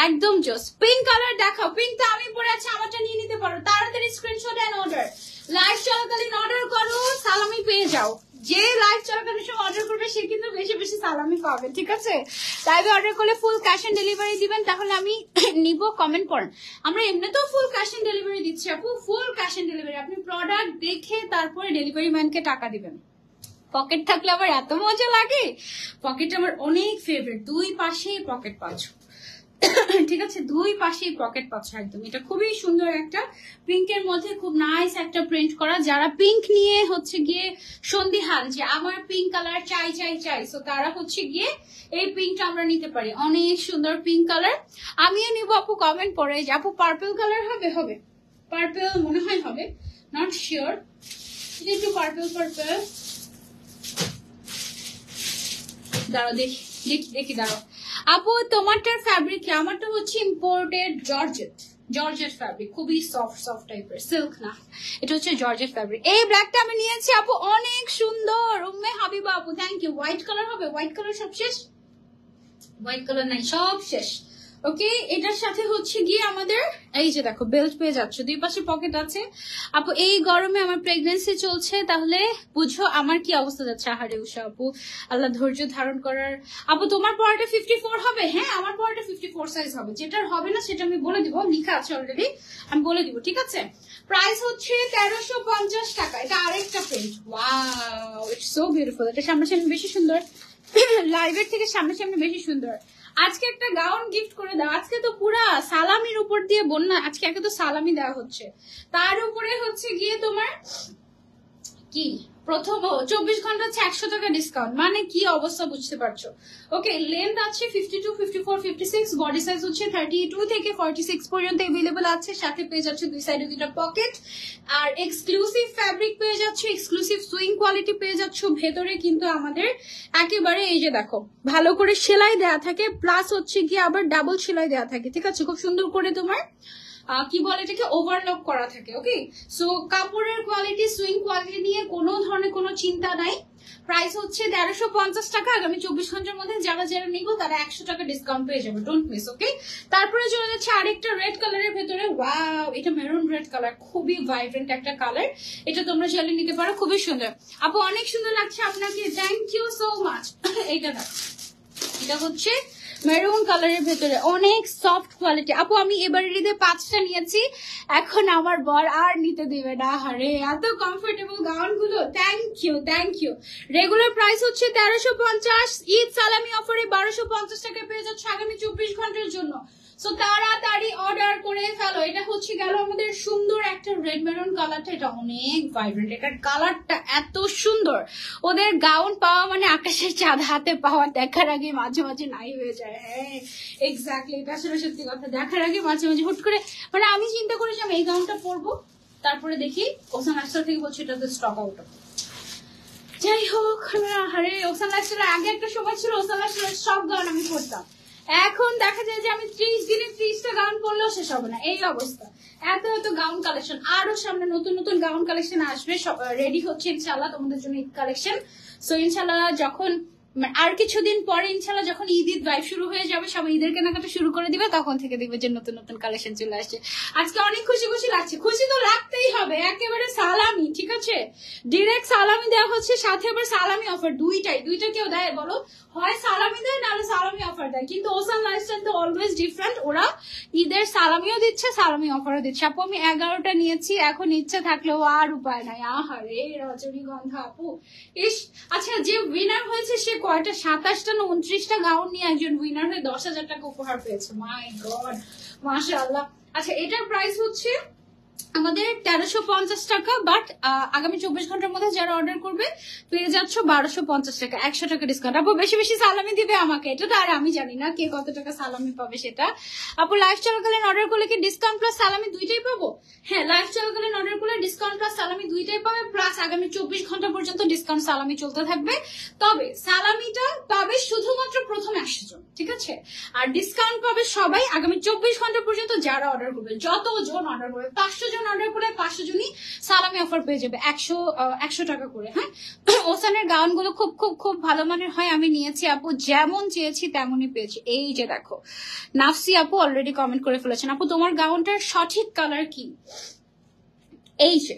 একদম জোস। পিঙ্ক কালার দেখাও। পিঙ্কটা আমি পরে আছে, আমারটা নিয়ে নিতে পারো। তাড়াতাড়ি স্ক্রিনশট এন্ড অর্ডার। লাইভ চলাকালীন অর্ডার করো, সালামি পেয়ে যাও। যে লাইভ চলাকালীন সময় অর্ডার করবে সে কিন্তু বেশি বেশি সালামি পাবে, ঠিক আছে? লাইভে অর্ডার করলে ফুল ক্যাশ অন ডেলিভারি দিবেন, তাহলে আমি নিব। কমেন্ট করেন। আমরা এমনিতেও ফুল ক্যাশ অন ডেলিভারি দিচ্ছি আপু, ফুল ক্যাশ অন ডেলিভারি। আপনি প্রোডাক্ট দেখে তারপরে ডেলিভারি ম্যানকে টাকা দিবেন। পকেট থাকলে আবার এত মজা লাগে। পকেট আমার অনেক ফেভারিট, দুই পাশেই পকেট পাচ্ছ, ঠিক আছে? দুই পাশেই পকেট পাচ্ছ একদম। এটা খুবই সুন্দর একটা পিঙ্কের মধ্যে খুব নাইস একটা প্রিন্ট করা। যারা পিঙ্ক নিয়ে হচ্ছে গিয়ে সন্দিহান যে আমার পিঙ্ক কালার চাই চাই চাই, সো তারা হচ্ছে গিয়ে এই পিঙ্কটা আমরা নিতে পারি। অনেক সুন্দর পিঙ্ক কালার। আমিও নিব আপু, কমেন্ট পরে যে আপু পার্পল কালার হবে? হবে, পার্পল মনে হয় হবে, নট শিওর। একটু পার্পল পার্পল দাঁড়াও দেখি দেখি দেখি, দাঁড়াও। আপু তোমারটার ফ্যাব্রিক কি? আমারটা হচ্ছে ইম্পোর্টেড জর্জেট, জর্জেট ফ্যাব্রিক, খুবই সফট সফট টাইপের, সিল্ক না, এটা হচ্ছে জর্জেট ফ্যাব্রিক। এই ব্ল্যাকটা আমি নিয়েছি আপু, অনেক সুন্দর। উম্মে হাবিবা আপু থ্যাংক ইউ। হোয়াইট কালার হবে? হোয়াইট কালার সব শেষ, হোয়াইট কালার নাই, সব শেষ। ওকে, এটার সাথে হচ্ছে গিয়ে আমাদের এই যে দেখো বেল্ট পেয়ে যাচ্ছে, দুই পাশে পকেট আছে। আপু এই গরমে আমার প্রেগনেন্সি চলছে, তাহলে বুঝো আমার কি অবস্থা যাচ্ছে। আহারে উষা আপু, আল্লাহ ধৈর্য ধারণ করার। আপু তোমার পরাটা 54 হবে? হ্যাঁ আমার পরাটা 54 সাইজ হবে। যেটার হবে না সেটা আমি বলে দিব, লেখা আছে অলরেডি, আমি বলে দিব, ঠিক আছে? প্রাইস হচ্ছে 1350 টাকা। এটা আরেকটা print, wow it's so beautiful. এটা সামনাসামনি বেশি সুন্দর, লাইভের থেকে সামনাসামনি বেশি সুন্দর। আজকে একটা গাউন গিফট করে দাও। আজকে তো পুরা সালামির উপর দিয়ে বন্যা, আজকে একে তো সালামি দেওয়া হচ্ছে, তার উপরে হচ্ছে গিয়ে তোমার কি প্রথম 24 ঘন্টা হচ্ছে 100 টাকা ডিসকাউন্ট, মানে কি অবস্থা বুঝতে পারছো। ওকে, লেন্থ আছে 52, 54, 56, বডি সাইজ হচ্ছে 32 থেকে 46 পর্যন্ত এভেলেবল আছে। সাথে পেয়ে যাচ্ছে দুই সাইডে দুইটা পকেট, আর এক্সক্লুসিভ ফ্যাব্রিক পেয়ে যাচ্ছে, এক্সক্লুসিভ সুইং কোয়ালিটি পেয়ে যাচ্ছে। ভেতরে কিন্তু আমাদের একেবারে এই যে দেখো ভালো করে সেলাই দেয়া থাকে, প্লাস হচ্ছে গিয়ে আবার ডাবল সেলাই দেয়া থাকে, ঠিক আছে? খুব সুন্দর করে তোমার কি বলে এটাকে ওভারলক করা থাকে। ওকে, সো কাপড়ের কোয়ালিটি, সুইং কোয়ালিটি নিয়ে কোনো ধরনের কোনো চিন্তা নাই। প্রাইস হচ্ছে 1350 টাকা। আগামী 24 ঘন্টার মধ্যে যারা যারা নিব তারা 100 টাকা ডিসকাউন্ট পেয়ে যাবে, ডোন্ট মিস। ওকে, তারপরে চলে যাচ্ছে আরেকটা রেড কালারের ভেতরে। ওয়াও, এটা মেরুন রেড কালার, খুবই ভাইব্রেন্ট একটা কালার। এটা তোমরা চাইলে নিতে পারো, খুবই সুন্দর। আপু অনেক সুন্দর লাগছে আপনাকে, থ্যাংক ইউ সো মাচ। এটা দেখো, এটা হচ্ছে মেরুন কালারের ভেতরে, অনেক সফট কোয়ালিটি। আপু আমি এবারে ঈদে 5টা নিয়েছি, এখন আমার বর আর নিতে দিবে না। আরে এত কমফোর্টেবল গাউন গুলো, thank you thank you. Regular price হচ্ছে 1350, ঈদ সালামি অফারে 1250 টাকায় পেয়ে যাচ্ছে আগামী 24 ঘন্টার জন্য। সো তাড়াতাড়ি অর্ডার করে ফেলো। এটা হচ্ছে গেল আমাদের সুন্দর একটা রেড মেরুন কালারটা, এটা অনেক ভাইব্রেন্ট, এটার কালারটা এত সুন্দর। ওদের গাউন পাওয়া মানে আকাশের চাঁদ হাতে পাওয়া, দেখার আগে মাঝে মাঝে নাই হয়ে যায়। হ্যাঁ এক্স্যাক্টলি, এটা আসলে সত্যি কথা, দেখার আগে মাঝে মাঝে হুট করে মানে আমি চিন্তা করেছি আমি এই গাউনটা পরবো, তারপরে দেখি ওসান লাইফস্টাইল থেকে বলছে এটাতে স্টক আউট। যাই হোক, আরে ওসান লাইফস্টাইলের আগে একটা সময় ছিল ওসান লাইফস্টাইলের সব গাউন আমি পরতাম, এখন দেখা যায় যে আমি 30 দিনে 30টা গাউন পরলেও শেষ হবে না, এই অবস্থা। এত এত গাউন কালেকশন, আরো সামনে নতুন নতুন গাউন কালেকশন আসবে, রেডি হচ্ছে ইনশাল্লাহ তোমাদের জন্য ঈদ কালেকশন। সো ইনশাল্লাহ যখন আর কিছুদিন পরে ইনশাল্লাহ যখন ঈদ ভাইব শুরু হয়ে যাবে, সবাই ঈদের কেনাকাটা শুরু করে দিবে, তখন থেকে দেখবে যে নতুন নতুন কালেকশন চলে আসছে। আজকে অনেক খুশি খুশি লাগছে, খুশি তো লাগতেই হবে, একেবারে সালামি, ঠিক আছে, ডিরেক্ট সালামি দেওয়া হচ্ছে, সাথে আবার সালামি অফার, দুইটা কেউ দেয় বলো, হয় সালামি দেয় নাহলে সালামি অফার দেয়, কিন্তু ওসান লাইফস্টাইল তো অলওয়েজ ডিফারেন্ট, ওরা ঈদের সালামিও দিচ্ছে সালামি অফারও দিচ্ছে। আপু আমি 11টা নিয়েছি, এখন ইচ্ছা থাকলেও আর উপায় নাই। আহারে রজনীগন্ধা আপু, ইস। আচ্ছা, যে উইনার হয়েছে সে কয়টা, 27টা না 29টা গাউন নিয়ে একজন উইনার হয়ে 10,000 টাকা উপহার পেয়েছে। মাই গড, মাশাআল্লাহ। আচ্ছা, এটার প্রাইস হচ্ছে আমাদের 1350 টাকা, বাট আগামী 24 ঘন্টার মধ্যে যারা অর্ডার করবে পেয়ে যাচ্ছ 1250 টাকা, 100 টাকা ডিসকাউন্ট। আপু বেশি বেশি সালামি দিবে আমাকে, এটা তো আর আমি জানি না কে কত টাকা সালামি পাবে সেটা। আপু লাইভ চলাকালীন অর্ডার করলে কি ডিসকাউন্ট প্লাস সালামি দুইটাই পাবো? হ্যাঁ, লাইভ চলাকালীন অর্ডার করলে ডিসকাউন্ট প্লাস সালামি দুইটাই পাবে, প্লাস আগামী 24 ঘন্টা পর্যন্ত ডিসকাউন্ট সালামি চলতে থাকবে। তবে সালামিটা পাবে শুধুমাত্র প্রথম 100 জন, ঠিক আছে, আর ডিসকাউন্ট পাবে সবাই আগামী 24 ঘন্টা পর্যন্ত যারা অর্ডার করবে, যতজন অর্ডার করবে, 500 জন অর্ডার করলে 500 জনই সালামি অফার পেয়ে যাবে 100 টাকা করে। হ্যাঁ, ওসানের গাউন গুলো খুব খুব খুব ভালো মানের হয়, আমি নিয়েছি আপু, যেমন চেয়েছি তেমনই পেয়েছি। এই যে দেখো, নাফসি আপু অলরেডি কমেন্ট করে ফেলেছেন। আপু তোমার গাউনটার সঠিক কালার কি? এই যে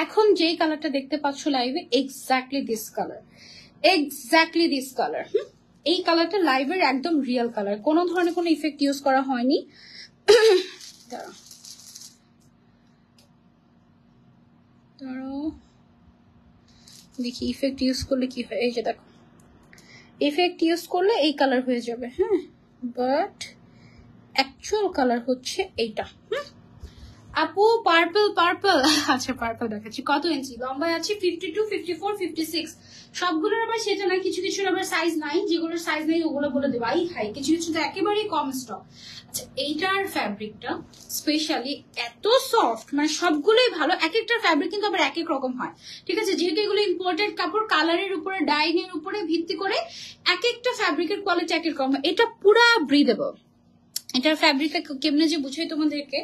এখন যেই কালারটা দেখতে পাচ্ছ লাইভে, exactly this colour, exactly this colour. এই কালারটা লাইভের একদম রিয়েল কালার, কোনো ধরনের কোনো ইফেক্ট ইউজ করা হয়নি। দেখি ইফেক্ট ইউজ করলে কি হয়। এই যে দেখো, ইফেক্ট ইউজ করলে এই কালার হয়ে যাবে, হ্যাঁ, বাট অ্যাকচুয়াল কালার হচ্ছে এইটা। আপু পার্পল পার্পল, আচ্ছা পার্পল দেখাচ্ছি। কত ইঞ্চি লম্বায় আছে? 52, 54, 56। সবগুলোর আবার সেটা না, কিছু কিছুর আবার সাইজ নাই, যেগুলোর সাইজ নেই ওগুলো বলে দেবো। আই হাই, কিছু কিছু তো একেবারেই কম স্টক। আচ্ছা, এইটার ফ্যাব্রিকটা স্পেশালি এত সফট, মানে সবগুলোই ভালো, এক একটা ফ্যাব্রিক কিন্তু আবার এক এক রকম হয়, ঠিক আছে, যেহেতু এগুলো ইম্পোর্টেড কাপড়, কালারের উপরে ডাইনের উপরে ভিত্তি করে এক একটা ফ্যাব্রিকের কোয়ালিটি এক এক রকম। এটা পুরা ব্রিদেবল, এটার ফ্যাব্রিকটা কেমনে যে বুঝাই তোমাদেরকে,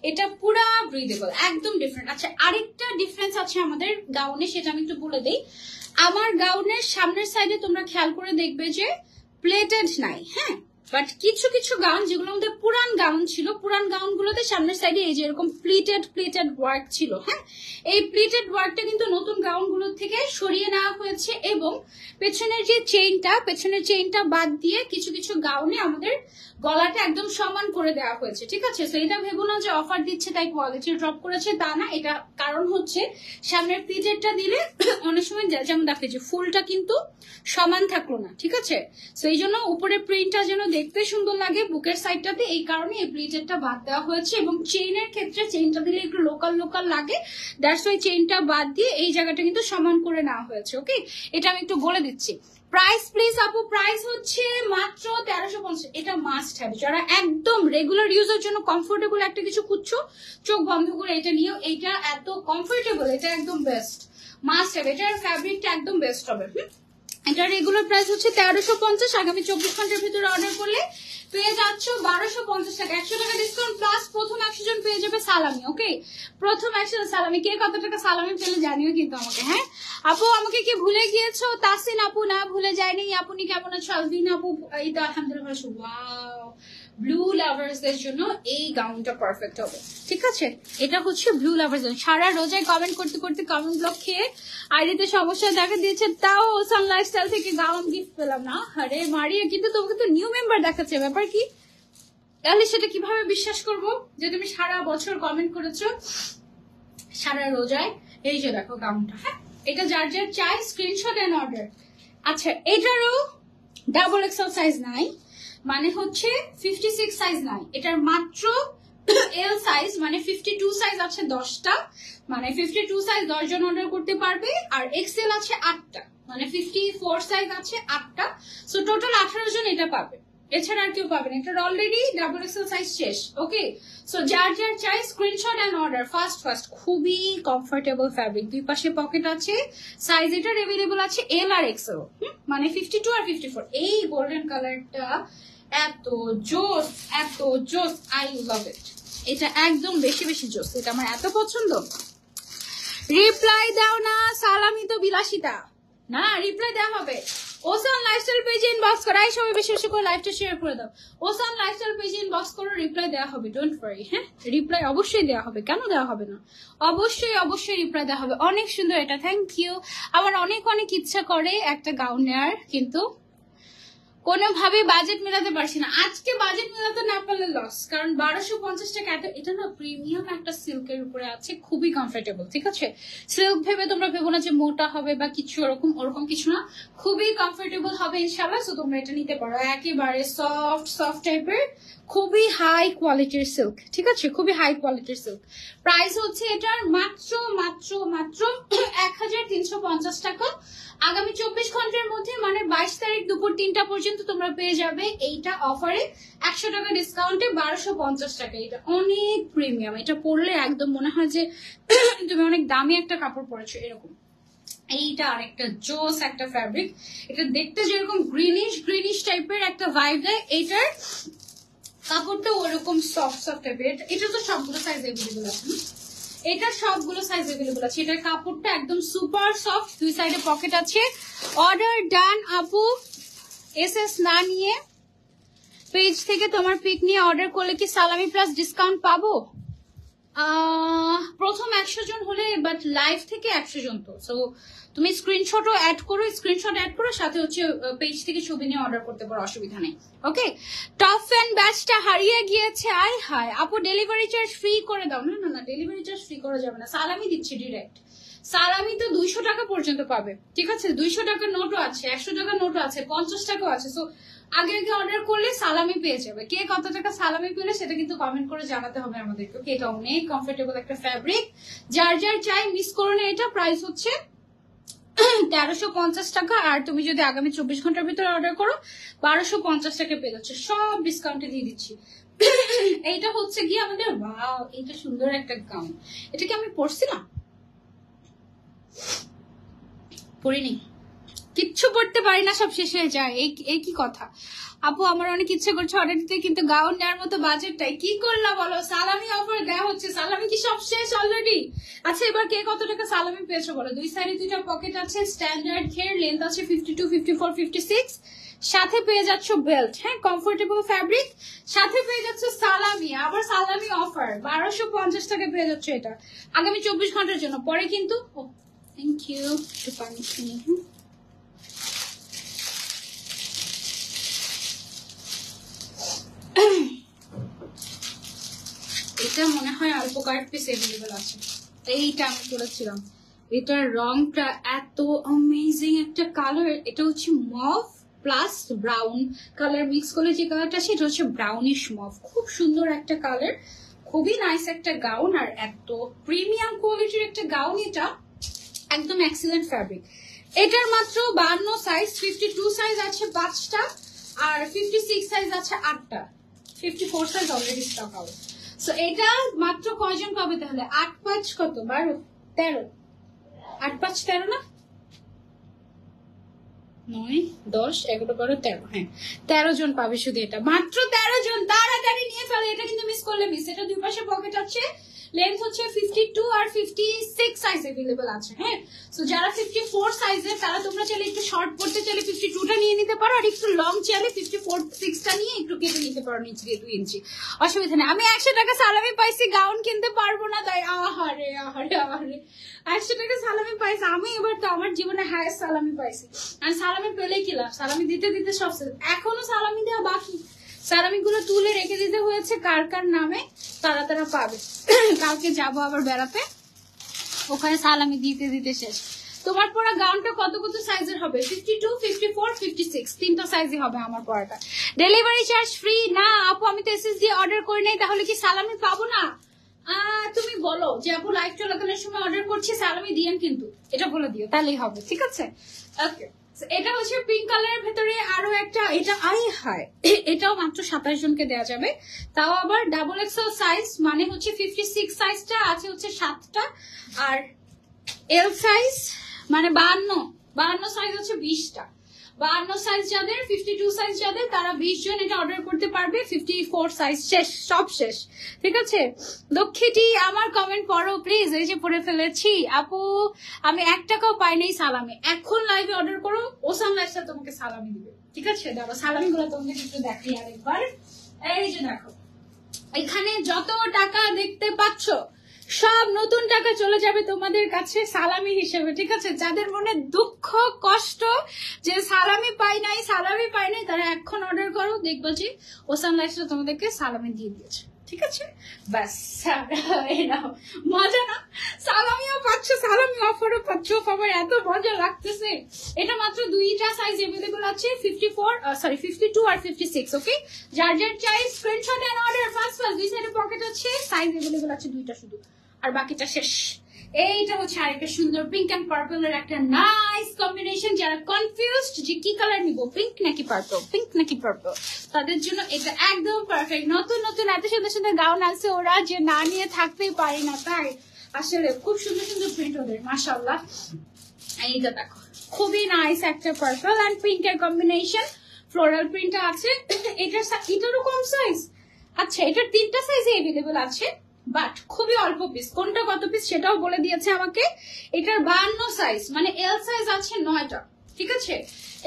এটা পুরা ব্রিদেবল, একদম ডিফারেন্ট। আচ্ছা, আরেকটা ডিফারেন্স আছে আমাদের গাউনে, সেটা আমি একটু বলে দিই। আমার গাউনের সামনের সাইডে তোমরা খেয়াল করে দেখবে যে প্লেটেড নাই, হ্যাঁ, বাট কিছু কিছু গাউন যেগুলো আমাদের পুরান গাউন ছিল, পুরান গাউন গুলোতে সামনের সাইডে এই যে এরকম প্লিটেড ওয়ার্ক ছিল। হ্যাঁ, এই প্লিটেড ওয়ার্কটা কিন্তু নতুন গাউন গুলোর থেকে সরিয়ে নেওয়া হয়েছে, এবং পেছনের যে পেছনের চেইনটা বাদ দিয়ে কিছু কিছু গাউনে আমাদের গলাটা একদম সমান করে দেওয়া হয়েছে, ঠিক আছে। তো এটা ভেবো না যে অফার দিচ্ছে তাই কোয়ালিটি ড্রপ করেছে, তা না। এটা কারণ হচ্ছে সামনের প্লিটেডটা দিলে অনেক সময় যেমন দেখে যে ফুলটা কিন্তু সমান থাকলো না, ঠিক আছে। তো এই জন্য উপরে প্রিন্টটা যেন দেখতে সুন্দর লাগে বুকের সাইডটাতে, এই কারণে এই প্লিটেডটা বাদ দেওয়া হয়েছে। এবং চেইনের ক্ষেত্রে চেইনটা দিলে একটু লোকাল লাগে, দ্যাটস ওয়াই চেইনটা বাদ দিয়ে এই জায়গাটা কিন্তু সমান করে নেওয়া হয়েছে। ওকে, এটা আমি একটু বলে দিচ্ছি। প্রাইস প্লিজ আপু, প্রাইস হচ্ছে মাত্র 1350। এটা মাস্ট হ্যাভ, যারা একদম রেগুলার ইউজের জন্য কমফোর্টেবল একটা কিছু খুঁজছো, চোখ বন্ধ করে এটা নিও, এটা এত কমফোর্টেবল, এটা একদম বেস্ট, মাস্ট হ্যাভ। এটার ফ্যাব্রিকটা একদম বেস্ট হবে। এটা রেগুলার প্রাইস হচ্ছে 1350, আগামী 24 ঘন্টার ভিতরে অর্ডার করলে পেয়ে যাচ্ছ 1250 টাকা, 100 টাকা ডিসকাউন্ট প্লাস প্রথম 100 জন পেয়ে যাবে সালামি। ওকে, প্রথম 100 সালামি। কে কত টাকা সালামি পেলে জানিও কিন্তু আমাকে। হ্যাঁ আপু, আমাকে কি ভুলে গিয়েছো? তাসিন আপু, না ভুলে যায়নি। আপনি কেমন আছো? আলভিন আপু, এই তো আলহামদুলিল্লাহ। ওয়াও, ব্লু লাভার্সদের জন্য এই গাউনটা পারফেক্ট হবে। ঠিক আছে, এটা হচ্ছে ব্লু লাভার্স। সারা রোজায় কমেন্ট করতে করতে কমেন্ট ব্লক খেয়ে আইডিতে সমস্যা দেখা দিয়েছে, তাও ওসান লাইফস্টাইল থেকে গাউন গিফট পেলাম না। আরে মারিয়া, কিন্তু তোমাকে তো নিউ মেম্বার দেখাচ্ছে, ব্যাপার কি? তাহলে সেটা কিভাবে বিশ্বাস করব যে তুমি সারা বছর কমেন্ট করেছো সারা রোজায়? এই যে দেখো গাউনটা। হ্যাঁ, এটা যার যার চাই স্ক্রিনশট এন্ড অর্ডার। আচ্ছা, এটারও ডাবল এক্সেল সাইজ নাই, মানে হচ্ছে 56 সাইজ নাই, এটার মাত্র এল সাইজ, মানে 52 সাইজ আছে 10টা, মানে 52 সাইজ 10 জন অর্ডার করতে পারবে। আর এক্সেল আছে 8টা, মানে 54 সাইজ আছে 8টা। সো টোটাল 18 জন এটা পাবে, এছাড়া আর কেউ পাবেন। এটার অলরেডি ডাবল এক্সেল সাইজ শেষ। ওকে, সো যার যার চাই স্ক্রিনশট এন্ড অর্ডার ফার্স্ট। খুবই কমফোর্টেবল ফ্যাব্রিক, দুই পাশে পকেট আছে, সাইজ এটার अवेलेबल আছে এল আর এক্সেল, মানে 52 আর 54। এই গোল্ডেন কালারটা এত জোস, এত জোস, আই লাভ ইট। এটা একদম বেশি বেশি জোস, এটা আমার এত পছন্দ। রিপ্লাই দাও না, সালামি তো বিলাসিতা না, রিপ্লাই দেওয়া হবে। ওসান লাইফস্টাইল পেজে ইনবক্স করো, এই সবাই বেশি বেশি করে লাইভটা শেয়ার করে দাও। ওসান লাইফস্টাইল পেজে ইনবক্স করো, রিপ্লাই দেওয়া হবে, ডোন্ট ওয়ারি। হ্যাঁ, রিপ্লাই অবশ্যই দেওয়া হবে, কেন দেওয়া হবে না? অবশ্যই রিপ্লাই দেওয়া হবে। অনেক সুন্দর এটা, থ্যাংক ইউ। আমার অনেক অনেক ইচ্ছা করে একটা গাউন নেওয়ার, কিন্তু কোনোভাবে বাজেট মেলাতে পারছি না। আজকে বাজেট মেলাতে না পারলে লস, কারণ 1250 টাকা। এটা না প্রিমিয়াম একটা সিল্কের উপরে আছে, খুবই কমফোর্টেবল। ঠিক আছে, সিল্ক ভেবে তোমরা ভেবো না যে মোটা হবে বা কিছু ওরকম কিছু না, খুবই কমফোর্টেবল হবে ইনশাআল্লাহ। সো তোমরা এটা নিতে পারো, একেবারে সফট টাইপের, খুবই হাই কোয়ালিটির সিল্ক। ঠিক আছে, খুবই হাই কোয়ালিটির সিল্ক। প্রাইস হচ্ছে এটার মাত্র 1350 টাকা। আগামী 24 ঘন্টার মধ্যে, মানে 22 তারিখ দুপুর 3টা পর্যন্ত তোমরা পেয়ে যাবে এইটা অফারে 100 টাকা ডিসকাউন্টে 1250 টাকা। এটা অনেক প্রিমিয়াম, এটা পরলে একদম মনে হয় যে তুমি অনেক দামি একটা কাপড় পরেছো এরকম। এইটা আরেকটা জোস একটা ফ্যাব্রিক, এটা দেখতে যেরকম গ্রিনিশ টাইপের একটা ভাইব দেয়, এইটার কাপড়টা ওরকম সফট টাইপের। এটা তো সবগুলো সাইজ अवेलेबल আছে, এটা সবগুলো সাইজ अवेलेबल আছে। এটার কাপড়টা একদম সুপার সফট, দুই সাইডে পকেট আছে। অর্ডার ডান আপু, এসএস না নিয়ে পেজ থেকে তোমার পিক নিয়ে অর্ডার করলে কি সালামি প্লাস ডিসকাউন্ট পাবো? প্রথম 100 জন হলে, বাট লাইভ থেকে 100 জন তো। সো তুমি স্ক্রিনশট অ্যাড করো, সাথে হচ্ছে পেজ থেকে ছবি নিয়ে অর্ডার করতে পারো, অসুবিধা নেই। ওকে, টপ ফ্যান ব্যাচটা হারিয়ে গিয়েছে, আয় হায়। আপু ডেলিভারি চার্জ ফ্রি করে দাও। না, ডেলিভারি চার্জ ফ্রি করা যাবে না, সালামি দিচ্ছি ডিরেক্ট। সালামি তো 200 টাকা পর্যন্ত পাবে। ঠিক আছে, 200 টাকার নোটও আছে, 100 টাকার নোটও আছে, 50 টাকাও আছে। সো আগে অর্ডার করলে সালামি পেয়ে যাবে। কে কত টাকা সালামি পেলে সেটা কিন্তু কমেন্ট করে জানাতে হবে আমাদেরকে। ওকে, এটা অনেক কমফোর্টেবল একটা ফ্যাব্রিক, যার যার চাই মিস করো না। এটা প্রাইস হচ্ছে 1350 টাকা, আর তুমি যদি আগামী 24 ঘন্টার ভিতরে অর্ডার করো 1250 টাকা পেয়ে যাচ্ছে, সব ডিসকাউন্টে দিয়ে দিচ্ছি। এইটা হচ্ছে গিয়ে আমাদের, ওয়াও, এইটা সুন্দর একটা গাউন। এটা কি আমি পরছিলাম? পরিনি, কিচ্ছু পড়তে পারি না, সব শেষ হয়ে যায়। এই কি কথা আপু? আমার অনেক ইচ্ছে করছে অর্ডার দিতে, কিন্তু গাউন নেওয়ার মতো বাজেটটাই কি করলা বলো? সালামি অফার দেওয়া হচ্ছে, সালামি কি সব শেষ অলরেডি? আচ্ছা, এবার কে কত টাকা সালামি পেয়েছো বলো? দুই সাইডে দুইটা পকেট আছে, স্ট্যান্ডার্ড ঘের, লেন্থ আছে 52, 54, 56, সাথে পেয়ে যাচ্ছ বেল্ট। হ্যাঁ, কমফোর্টেবল ফ্যাব্রিক, সাথে পেয়ে যাচ্ছ সালামি, আবার সালামি অফার 1250 টাকা পেয়ে যাচ্ছ এটা আগামী 24 ঘন্টার জন্য। পরে কিন্তু থ্যাংক ইউ, একটু পানি শুনি। এটা মনে হয় অল্প কয়েক পিস अवेलेबल আছে। এইটা আমি করেছিলাম, এটার রংটা এত অ্যামেজিং একটা কালার। এটা হচ্ছে mauve plus brown colour mix করলে যে কালারটা আছে, এটা হচ্ছে ব্রাউনিশ মভ। খুব সুন্দর একটা কালার, খুবই নাইস একটা গাউন, আর এত প্রিমিয়াম কোয়ালিটির একটা গাউন। এটা একদম এক্সিলেন্ট ফ্যাব্রিক। এটার মাত্র 52 সাইজ, 52 সাইজ আছে 5টা, আর 56 সাইজ আছে 8টা, 54 size already stock out. So এটা মাত্র কয়জন পাবে তাহলে? 8 5 কত, 12 13, 8 5 13 না? 9, 10, 11, 12, 13, হ্যাঁ 13 জন পাবে শুধু এটা, মাত্র 13 জন। তাড়াতাড়ি নিয়ে ফেলো, এটা কিন্তু মিস করলে মিস। এটা দুই পাশে পকেট আছে, লেন্থ হচ্ছে 52 আর 56 সাইজ अवेलेबल আছে। হ্যাঁ, সো যারা 54 সাইজের তারা তোমরা চাইলে একটু শর্ট পড়তে চাইলে 52টা নিয়ে নিতে পারো, আর একটু লং চাইলে 54 6টা নিয়ে একটু কেটে নিতে পারো নিচ দিয়ে 2 ইঞ্চি, অসুবিধা নেই। আমি 100 টাকা সালামি পাইছি, গাউন কিনতে পারবো না তাই। আহারে আহারে আহারে, 100 টাকা সালামি পাইছি আমি, এবার তো আমার জীবনে হাইয়েস্ট সালামি পাইছি। আর সালামি পেলে কি লাভ, সালামি দিতে দিতে সব শেষ। এখনো সালামি দেওয়া বাকি, সালামি গুলো তুলে রেখে দিতে হয়েছে কার কার নামে, তারা তারা পাবে। কালকে যাবো আবার বেড়াতে, ওখানে সালামি দিতে দিতে শেষ। তোমার পরা গাউনটা কত কত সাইজের হবে? 52, 54, 56, তিনটা সাইজই হবে আমার পরাটা। ডেলিভারি চার্জ ফ্রি না আপু, আমি তো এসএস দিয়ে অর্ডার করি নাই, তাহলে কি সালামি পাবো না? তুমি বলো যে আপু লাইভ চলাকালীন সময় অর্ডার করছি, সালামি দিয়েন কিন্তু, এটা বলে দিও, তাহলেই হবে। ঠিক আছে, ওকে। এটা হচ্ছে পিঙ্ক কালারের ভেতরে আরো একটা, এটা আই হায়, এটাও মাত্র 27 জনকে দেওয়া যাবে, তাও আবার ডাবল এক্সেল সাইজ, মানে হচ্ছে 56 সাইজটা আছে হচ্ছে 7টা, আর এল সাইজ মানে 52 সাইজ হচ্ছে 20টা। 52 সাইজ যাদের, 52 সাইজ যাদের, তারা 20 জন এটা অর্ডার করতে পারবে। 54 সাইজ শেষ, সব শেষ। ঠিক আছে, দক্ষিটি আমার কমেন্ট পড়ো প্লিজ। এই যে পড়ে ফেলেছি আপু, আমি 1 টাকাও পাই নাই সালামি। এখন লাইভে অর্ডার করো, ওসাম লাইফস্টাইল তোমাকে সালামি দিবে। ঠিক আছে, দেখো সালামি গুলো তোমাদের একটু দেখাই আরেকবার। এই যে দেখো, এখানে যত টাকা দেখতে পাচ্ছ সব নতুন টাকা চলে যাবে তোমাদের কাছে সালামি হিসেবে। ঠিক আছে, যাদের মনে দুঃখ কষ্ট যে সালামি পাই নাই তারা এখন অর্ডার করো, দেখবো যে ওসাম লাইফস্টাইল তোমাদেরকে সালামি দিয়ে দিয়েছে। ঠিক আছে, বাস মজা না, সালামিও পাচ্ছ, সালামি অফারও পাচ্ছ, সবার এত মজা লাগতেছে। এটা মাত্র 2টা সাইজ अवेलेबल আছে, 52 আর 56। ওকে, যার যার চাই screenshot and order fast fast. দুই সাইডে পকেট আছে, সাইজ अवेलेबल আছে 2টা শুধু, আর বাকিটা শেষ। এইটা হচ্ছে আরেকটা সুন্দর পিঙ্ক এন্ড পার্পল এর একটা নাইস কম্বিনেশন। যারা কনফিউজড যে কি কালার নিব, পিঙ্ক নাকি পার্পল, তাদের জন্য এটা একদম পারফেক্ট। নতুন নতুন এত সুন্দর সুন্দর গাউন আছে, ওরা যে না নিয়ে থাকতেই পারি না, তাই আসলে খুব সুন্দর সুন্দর প্রিন্ট ওদের, মাশাআল্লাহ। এইটা দেখো, খুবই নাইস একটা পার্পল এন্ড পিঙ্ক এর কম্বিনেশন, ফ্লোরাল প্রিন্ট আছে। এটারও কম সাইজ, আচ্ছা এটার 3টা সাইজে अवेलेबल আছে, বাট খুবই অল্প পিস। কোনটা কত পিস সেটাও বলে দিয়েছে আমাকে। এটার 52 সাইজ, মানে এল সাইজ আছে 9টা। ঠিক আছে,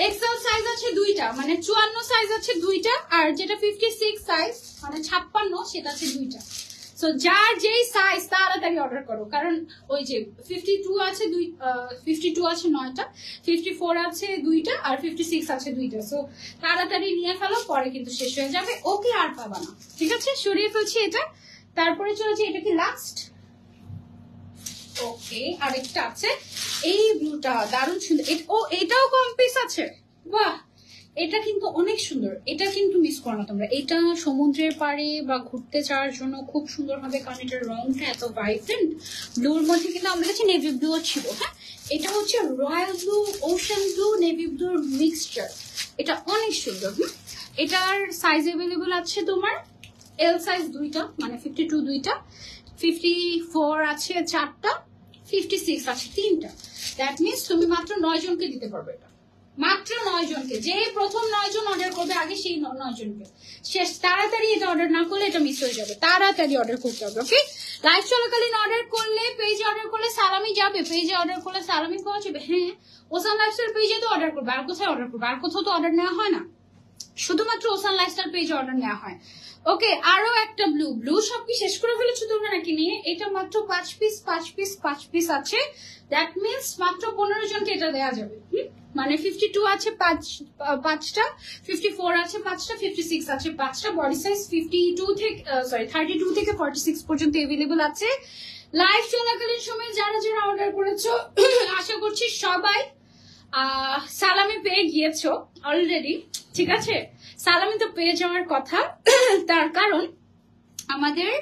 এক্সেল সাইজ আছে 2টা, মানে 54 সাইজ আছে 2টা, আর যেটা 56 সাইজ মানে 56 সেটা আছে 2টা। সো যার যেই সাইজ তাড়াতাড়ি অর্ডার করো, কারণ ওই যে 52 আছে 9টা, 54 আছে 2টা, আর 56 আছে 2টা। সো তাড়াতাড়ি নিয়ে ফেলো, পরে কিন্তু শেষ হয়ে যাবে, ওকে আর পাবা না। ঠিক আছে, সরিয়ে ফেলছি এটা। তারপরে চলেছে, এটা কি লাস্ট? ওকে, আরেকটা আছে, এই ব্লুটা দারুণ সুন্দর। এটাও কম পিস আছে, বাহ, এটা কিন্তু অনেক সুন্দর। এটা কিন্তু মিস করো না তোমরা, এটা সমুদ্রের পাড়ে বা ঘুরতে যাওয়ার জন্য খুব সুন্দর হবে, কারণ এটার রংটা এত ভাইব্রেন্ট। ব্লুর মধ্যে কিন্তু আমাদের কাছে নেভি ব্লু ছিল। হ্যাঁ, এটা হচ্ছে royal blue, ocean blue, navy ব্লুর মিক্সচার। এটা অনেক সুন্দর। এটার সাইজ अवेलेबल আছে তোমার এল সাইজ 2টা, মানে 52 2টা, 54 আছে 4টা, 56 আছে 3টা। দ্যাট মিনস তুমি মাত্র 9 জনকে দিতে পারবে এটা, মাত্র 9 জনকে। যে প্রথম 9 জন অর্ডার করবে আগে, সেই 9 জনকে শেষ। তাড়াতাড়ি এটা অর্ডার না করলে এটা মিস হয়ে যাবে, তাড়াতাড়ি অর্ডার করতে হবে। ওকে, লাইভ চলাকালীন অর্ডার করলে, পেজে অর্ডার করলে সালামি যাবে, পেজে অর্ডার করলে সালামি পাওয়া যাবে। হ্যাঁ, ওসান লাইফস্টাইল পেজে তো অর্ডার করবে, আর কোথায় অর্ডার করবে? আর কোথাও তো অর্ডার নেওয়া হয় না, শুধুমাত্র ওসান লাইফস্টাইল পেজে অর্ডার নেওয়া হয়। ওকে, আরো একটা ব্লু সব কি শেষ করে ফেলেছো তোমরা নাকি নিয়ে? এটা মাত্র 5 পিস আছে। দ্যাট মিনস মাত্র 15 জনকে এটা দেওয়া যাবে। মানে 52 আছে 5টা, 54 আছে 5টা, 56 আছে 5টা। বডি সাইজ 32 থেকে 46 পর্যন্ত अवेलेबल আছে। লাইভ চলাকালীন সময় যারা যারা অর্ডার করেছো, আশা করছি সবাই সালামি পেয়ে গিয়েছো অলরেডি। ঠিক আছে, সালামি তো পেয়ে যাওয়ার কথা, তার কারণ আমাদের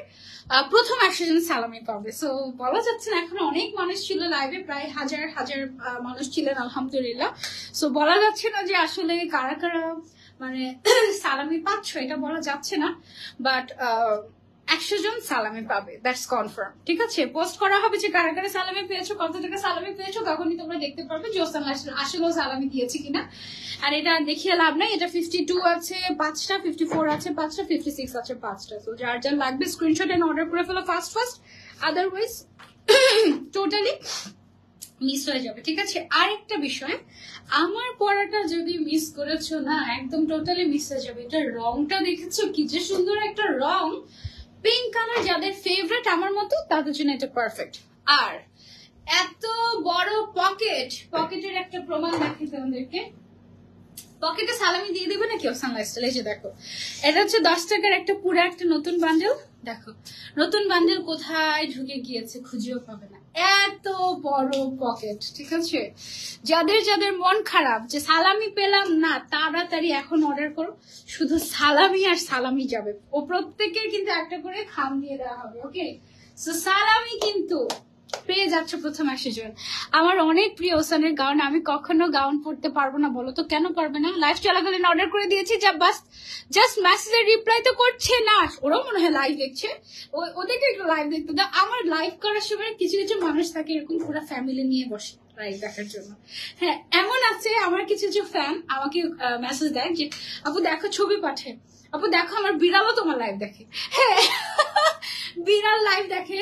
প্রথম 100 জন সালামি পাবে। সো বলা যাচ্ছে না, এখন অনেক মানুষ ছিল লাইভে, প্রায় হাজার মানুষ ছিলেন আলহামদুলিল্লাহ। সো বলা যাচ্ছে না যে আসলে কারা কারা মানে সালামি পাচ্ছ, এটা বলা যাচ্ছে না। বাট 100 জন সালামি পাবে, দ্যাটস কনফার্ম। ঠিক আছে, পোস্ট করা হবে যে কারা কারা সালামি পেয়েছো, কত টাকা সালামি পেয়েছো, তখনই তোমরা দেখতে পারবে যে ওসান আসলেও সালামি দিয়েছে কিনা। আর এটা দেখিয়ে লাভ নাই, এটা 52 আছে 5টা, 54 আছে 5টা, 56 আছে 5টা। তো যার যার লাগবে স্ক্রিনশট এন্ড অর্ডার করে ফেলো ফাস্ট, আদারওয়াইজ টোটালি মিস হয়ে যাবে। ঠিক আছে, আরেকটা বিষয়, আমার পড়াটা যদি মিস করেছো না, একদম টোটালি মিস হয়ে যাবে। এটা রংটা দেখেছো কি যে সুন্দর একটা রং, পিঙ্ক কালার। যাদের ফেভারিট আমার মতো তাদের জন্য এটা পারফেক্ট। আর এত বড় পকেটের একটা প্রমাণ দেখাই তোমাদেরকে। পকেটে সালামি দিয়ে দিবে নাকি ওসান লাইফস্টাইল? এই যে দেখো, এটা হচ্ছে 10 টাকার একটা পুরো একটা নতুন বান্ডেল। দেখো নতুন বান্ডেল কোথায় ঢুকে গিয়েছে, খুঁজেও পাবে না, এত বড় পকেট। ঠিক আছে, যাদের যাদের মন খারাপ যে সালামি পেলাম না, তাড়াতাড়ি এখন অর্ডার করো, শুধু সালামি আর সালামি যাবে। ও প্রত্যেকের কিন্তু একটা করে খাম দিয়ে দেওয়া হবে। ওকে, সো সালামি কিন্তু পেয়ে যাচ্ছে প্রথম 100 জন। আমার অনেক প্রিয় ওসানের গাউন, আমি কখনো গাউন পরতে পারবো না, বলো তো কেন পারবে না? লাইভ চলাকালীন অর্ডার করে দিয়েছি, যা বাস জাস্ট মেসেজের রিপ্লাই তো করছে না। ওরাও মনে হয় লাইভ দেখছে, ওদেরকে একটু লাইভ দেখতে দাও। আমার লাইভ করার সময় কিছু কিছু মানুষ থাকে এরকম পুরো ফ্যামিলি নিয়ে বসে লাইভ দেখার জন্য। হ্যাঁ, এমন আছে আমার কিছু কিছু ফ্যান আমাকে মেসেজ দেয় যে আপু দেখো, ছবি পাঠে, আপু দেখো আমার বিড়ালও তোমার লাইভ দেখে। হ্যাঁ, বিড়াল লাইভ দেখে,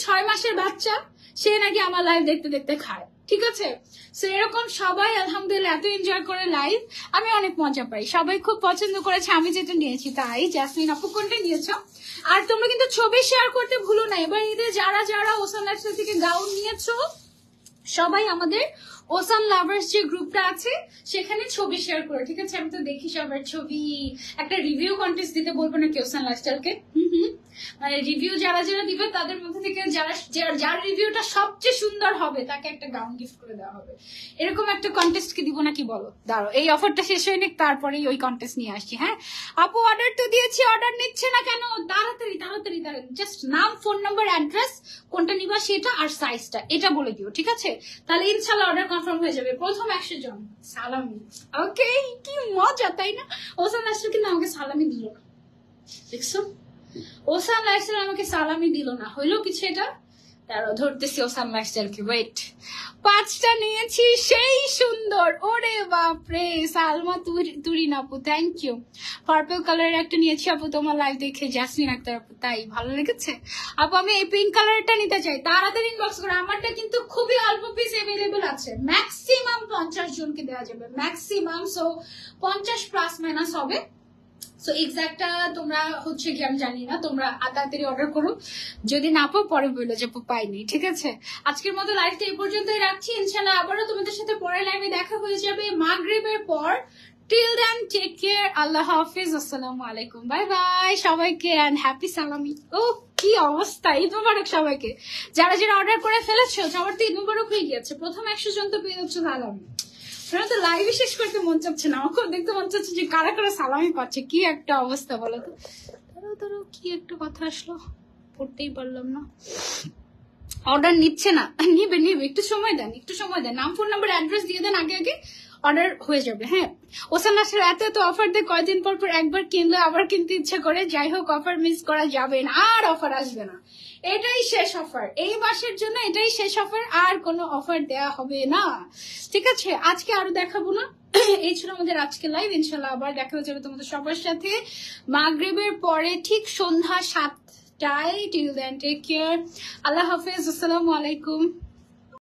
6 মাসের বাচ্চা, সে নাকি আমার লাইভ দেখতে দেখতে খায়। ঠিক আছে, সো এরকম সবাই আলহামদুলিল্লাহ এত এনজয় করে লাইভ, আমি অনেক মজা পাই, সবাই খুব পছন্দ করেছে আমি যেটা নিয়েছি তাই। জাসমিন আপু কোনটা নিয়েছো? আর তোমরা কিন্তু ছবি শেয়ার করতে ভুলো না। এবার ঈদে যারা যারা ওসান লাইফস্টাইল থেকে গাউন নিয়েছো, সবাই আমাদের ওসান লাভার্স যে গ্রুপটা আছে সেখানে ছবি শেয়ার করো। ঠিক আছে, আমি তো দেখি সবার ছবি। একটা রিভিউ কন্টেস্ট দিতে বলবো নাকি ওসান লাইফস্টাইলকে? মানে রিভিউ যারা যারা দিবে তাদের মধ্যে থেকে যার রিভিউটা সবচেয়ে সুন্দর হবে তাকে একটা গাউন গিফট করে দেওয়া হবে। এরকম একটা কন্টেস্ট কি দিব নাকি বলো? দাঁড়ো, এই অফারটা শেষ হয়ে নিক, তারপরেই ওই কন্টেস্ট নিয়ে আসছি। হ্যাঁ আপু, অর্ডার তো দিয়েছি, অর্ডার নিচ্ছে না কেন? তাড়াতাড়ি তাড়াতাড়ি তাড়াতাড়ি জাস্ট নাম, ফোন নাম্বার, অ্যাড্রেস, কোনটা নিবা সেটা, আর সাইজটা এটা বলে দিও। ঠিক আছে, তাহলে ইনশাল্লাহ অর্ডার কনফার্ম হয়ে যাবে। প্রথম 100 জন সালামি। ওকে, কি মজা তাই না? ওসান লাইফস্টাইল কিন্তু আমাকে সালামি দিল না, দেখছো? ওসান লাইফস্টাইল আমাকে সালামি দিল না, হইলো কিছু এটা। তারা ধরতেছি ওসান লাইফস্টাইলকে, ওয়েট। 5টা নিয়েছি, সেই সুন্দর, ওরে বাপরে। সালমা তুরিন আপু, থ্যাংক ইউ। পার্পল কালারের একটা নিয়েছি আপু তোমার লাইভ দেখে, জাসমিন আক্তার আপু, তাই ভালো লেগেছে আপু। আমি এই পিঙ্ক কালারটা নিতে চাই, তাড়াতাড়ি ইনবক্স করো। আমারটা কিন্তু খুবই অল্প পিস অ্যাভেলেবল আছে, ম্যাক্সিমাম 50 জনকে দেওয়া যাবে, ম্যাক্সিমাম। সো 50 প্লাস মাইনাস হবে। সো এক্সাক্টটা তোমরা হচ্ছে কি আমি জানি না, তোমরা তাড়াতাড়ি অর্ডার করো, যদি না পাও পরে বললো যে পাইনি। ঠিক আছে, আজকের মতো লাইভটা এই পর্যন্তই রাখছি। ইনশাল্লাহ আবারও তোমাদের সাথে পরের লাইভে দেখা হয়ে যাবে মাগরিবের পর। টিল দেন টেক কেয়ার, আল্লাহ হাফিজ, আসসালামু আলাইকুম, বাই বাই সবাইকে, এন্ড হ্যাপি সালামি। ও কি অবস্থা, ঈদ মুবারক সবাইকে। যারা যারা অর্ডার করে ফেলেছো সবার তো ঈদ মুবারক হয়ে গিয়েছে। প্রথম 100 জন তো পেয়ে যাচ্ছে সালামি। তো লাইভে শেষ করতে মন চাচ্ছে না, আমাকে দেখতে মন চাচ্ছে যে কারা কারা সালামি পাচ্ছে। কি একটা অবস্থা বলো তো। ধরো কি একটা কথা আসলো, পড়তেই পারলাম না। অর্ডার নিচ্ছে না, নিবে একটু সময় দেন, একটু সময় দেন। নাম, ফোন নাম্বার, অ্যাড্রেস দিয়ে দেন, আগে আগে অর্ডার হয়ে যাবে। হ্যাঁ, ওসান লাইফস্টাইল এত এত অফার দেয়, কয়দিন পর পর একবার কিনলে আবার কিনতে ইচ্ছা করে। যাই হোক, অফার মিস করা যাবে না, আর অফার আসবে না। এটাই শেষ অফার, এই মাসের জন্য এটাই শেষ অফার, আর কোনো অফার দেয়া হবে না। ঠিক আছে, আজকে আরো দেখাবো না। এই ছিল আমাদের আজকে লাইভ। ইনশাল্লাহ আবার দেখা হয়ে যাবে তোমাদের সবার সাথে মাগরিবের পরে, ঠিক সন্ধ্যা 7টায়। টিল দেন টেক কেয়ার, আল্লাহ হাফেজ, আসসালামু আলাইকুম।